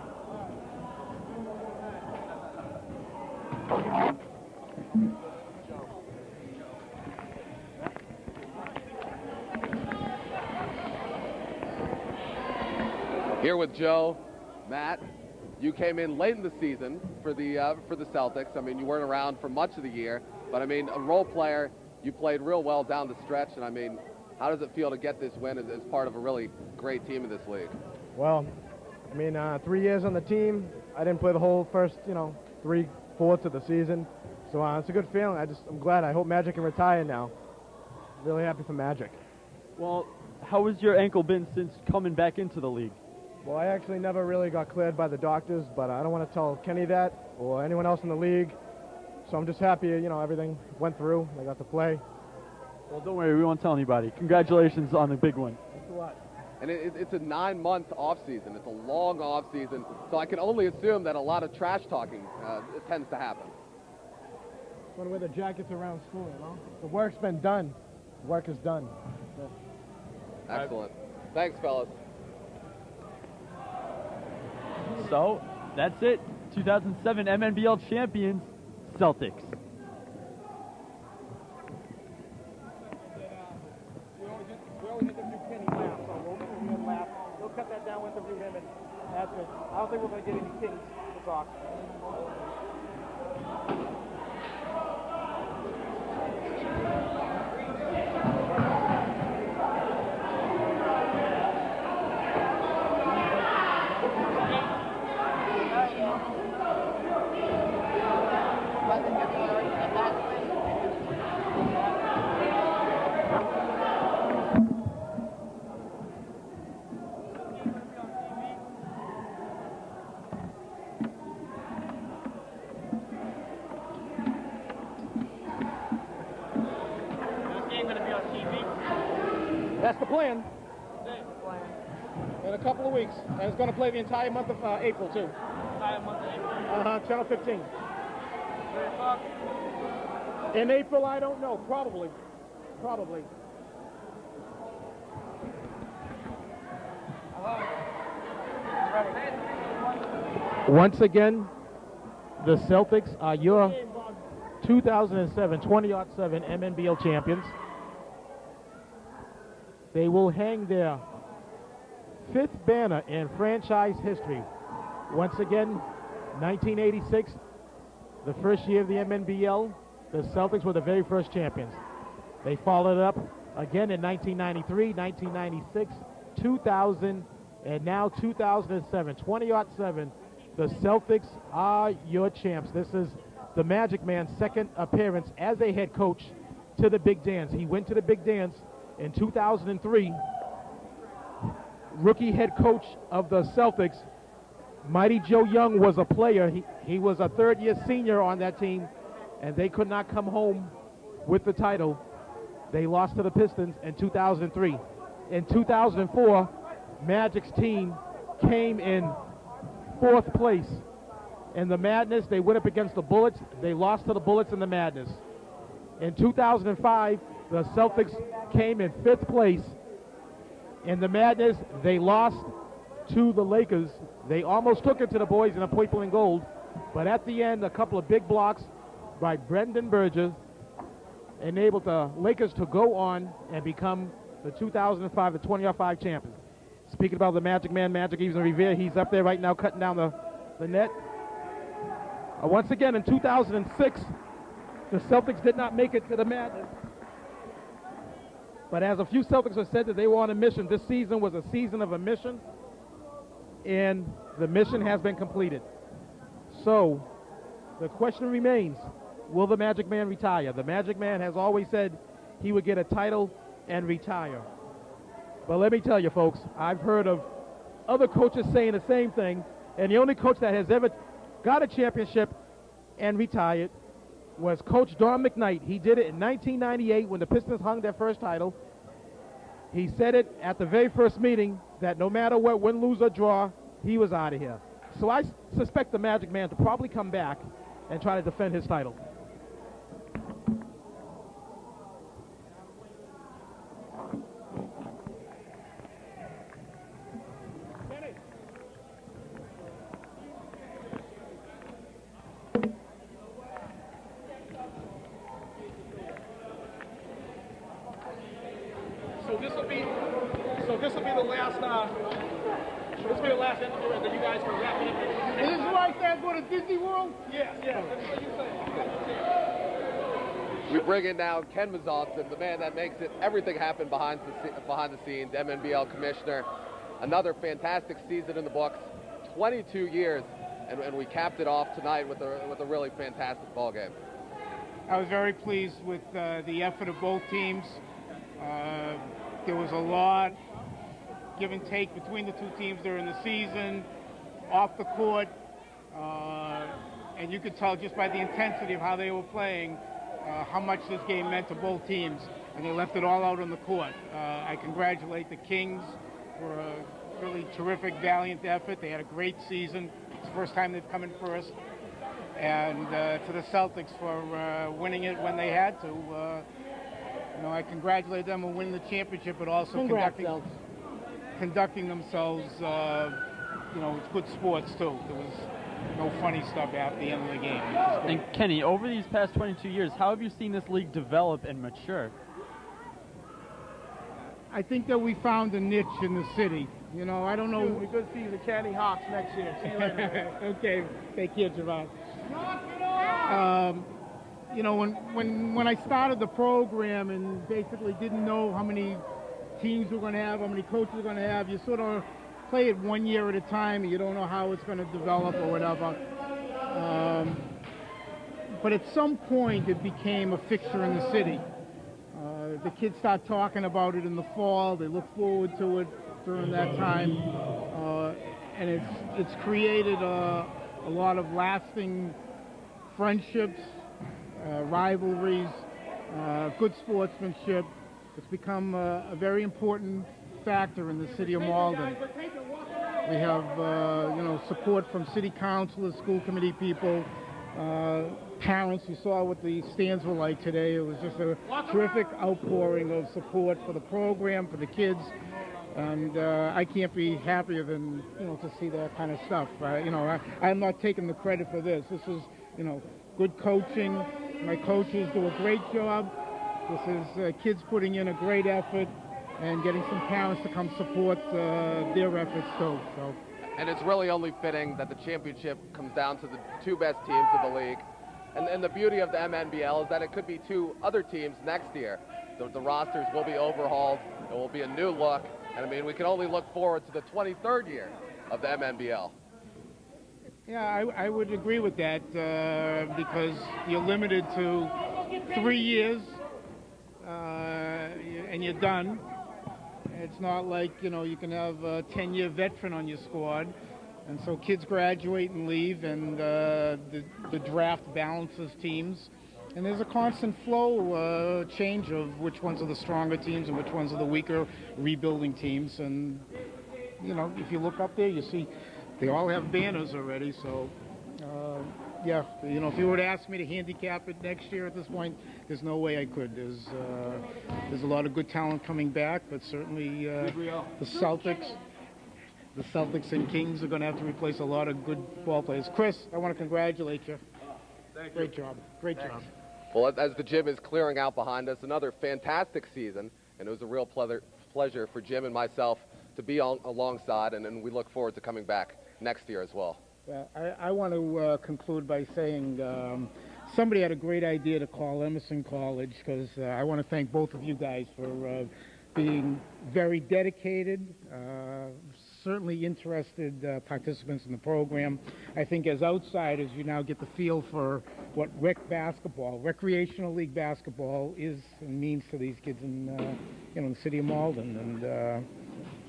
Here with Joe, Matt, you came in late in the season for the Celtics. I mean, you weren't around for much of the year, but I mean, a role player, you played real well down the stretch, and I mean, how does it feel to get this win as part of a really great team in this league? Well, I mean, 3 years on the team. I didn't play the whole first, 3/4 of the season. So it's a good feeling. I'm glad. I hope Magic can retire now. Really happy for Magic. Well, how has your ankle been since coming back into the league? Well, I actually never really got cleared by the doctors, but I don't want to tell Kenny that or anyone else in the league. So I'm just happy, everything went through. I got to play. Well, don't worry, we won't tell anybody. Congratulations on the big one. Thanks a lot. And it's a 9-month off season. It's a long off season, so I can only assume that a lot of trash talking tends to happen. Want to wear the jackets around school, The work's been done. The work is done. Excellent. Thanks, fellas. So, that's it. 2007 MNBL champions, Celtics. We always interview Kenny last, so we'll interview him last. He'll cut that down, we'll interview him, and that's it. don't think we're going to get any Kings to talk. That's the plan. In a couple of weeks. And it's going to play the entire month of April, too. Entire month of April? Channel 15. 3 o'clock? In April, I don't know. Probably. Probably. Once again, the Celtics are your 2007 20-07 MNBL champions. They will hang their 5th banner in franchise history. Once again, 1986, the first year of the MNBL, the Celtics were the very first champions. They followed up again in 1993, 1996, 2000, and now 2007. 20-07, the Celtics are your champs. This is the Magic Man's second appearance as a head coach to the Big Dance. He went to the Big Dance in 2003, rookie head coach of the Celtics. Mighty Joe Young was a player. He was a third-year senior on that team, and they could not come home with the title. They lost to the Pistons in 2003. In 2004, Magic's team came in 4th place. In the Madness, they went up against the Bullets. They lost to the Bullets in the Madness. In 2005, the Celtics came in 5th place. In the Madness, they lost to the Lakers. They almost took it to the boys in a purple and gold, but at the end, a couple of big blocks by Brendan Berger enabled the Lakers to go on and become the 2005, the 20-05 champions. Speaking about the Magic Man, Magic Eves and Revere, he's up there right now cutting down the net. Once again, in 2006, the Celtics did not make it to the Madness. But as a few Celtics have said that they were on a mission, this season was a season of a mission, and the mission has been completed. So the question remains, will the Magic Man retire? The Magic Man has always said he would get a title and retire. But let me tell you, folks, I've heard of other coaches saying the same thing, and the only coach that has ever got a championship and retired was Coach Don McKnight. He did it in 1998 when the Pistons hung their first title. He said it at the very first meeting that no matter what, win, lose, or draw, he was out of here. So I suspect the Magic Man to probably come back and try to defend his title. This will be the last interview, and then you guys can wrap it up. Is this like that go to Disney World? Yeah. That's what you say. We bring in now Ken Mazalson, the man that makes everything happen behind the scenes, MNBL commissioner. Another fantastic season in the books, 22 years, and we capped it off tonight with a really fantastic ball game. I was very pleased with the effort of both teams. There was a lot give and take between the two teams during the season, off the court, and you could tell just by the intensity of how they were playing how much this game meant to both teams, and they left it all out on the court. I congratulate the Kings for a really terrific, valiant effort. They had a great season. It's the first time they've come in first. And to the Celtics for winning it when they had to. I congratulate them on winning the championship, but also conducting themselves, with good sports, too. There was no funny stuff at the end of the game. And Kenny, over these past 22 years, how have you seen this league develop and mature? I think that we found a niche in the city. You know, I don't know. We're good to see the Candy Hawks next year. See you later. Okay, take care, Javon. You know, when I started the program and basically didn't know how many teams we're going to have, how many coaches we're going to have, you sort of play it 1 year at a time, and you don't know how it's going to develop or whatever. But at some point, it became a fixture in the city. The kids start talking about it in the fall. They look forward to it during that time, and it's created a lot of lasting friendships, rivalries, good sportsmanship. It's become a very important factor in the city of Malden. We have, you know, support from city councilors, school committee people, parents. You saw what the stands were like today. It was just a terrific outpouring of support for the program, for the kids, and I can't be happier than, you know, to see that kind of stuff. You know, I'm not taking the credit for this. This is, you know, good coaching. My coaches do a great job. This is kids putting in a great effort and getting some parents to come support their efforts too. So. And it's really only fitting that the championship comes down to the two best teams of the league. And the beauty of the MNBL is that it could be two other teams next year. The rosters will be overhauled. It will be a new look. And I mean, we can only look forward to the 23rd year of the MNBL. Yeah, I would agree with that because you're limited to 3 years and you're done. It's not like, you know, you can have a 10-year veteran on your squad. And so kids graduate and leave, and the draft balances teams. And there's a constant flow change of which ones are the stronger teams and which ones are the weaker rebuilding teams. And, you know, if you look up there, you see they all have banners already. So, yeah, you know, if you were to ask me to handicap it next year at this point, there's no way I could. There's a lot of good talent coming back, but certainly the Celtics and Kings are going to have to replace a lot of good ball players. Chris, I want to congratulate you. Thank you. Great job. Great job. Well, as the gym is clearing out behind us, another fantastic season, and it was a real pleasure for Jim and myself to be alongside, and we look forward to coming back next year as well. Well, I want to conclude by saying somebody had a great idea to call Emerson College, because I want to thank both of you guys for being very dedicated, certainly interested participants in the program. I think as outsiders, you now get the feel for what recreational league basketball is and means to these kids in you know, the city of Malden. And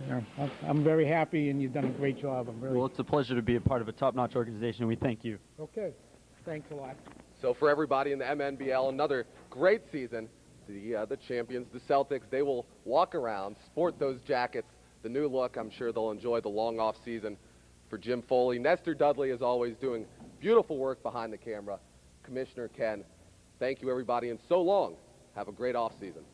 you know, I'm very happy, and you've done a great job. Well, it's a pleasure to be a part of a top-notch organization, and we thank you. Okay. Thanks a lot. So for everybody in the MNBL, another great season. The champions, the Celtics, they will walk around, sport those jackets, the new look. I'm sure they'll enjoy the long off season. For Jim Foley, Nestor Dudley is always doing beautiful work behind the camera. Commissioner Ken, thank you everybody, and so long. Have a great off season.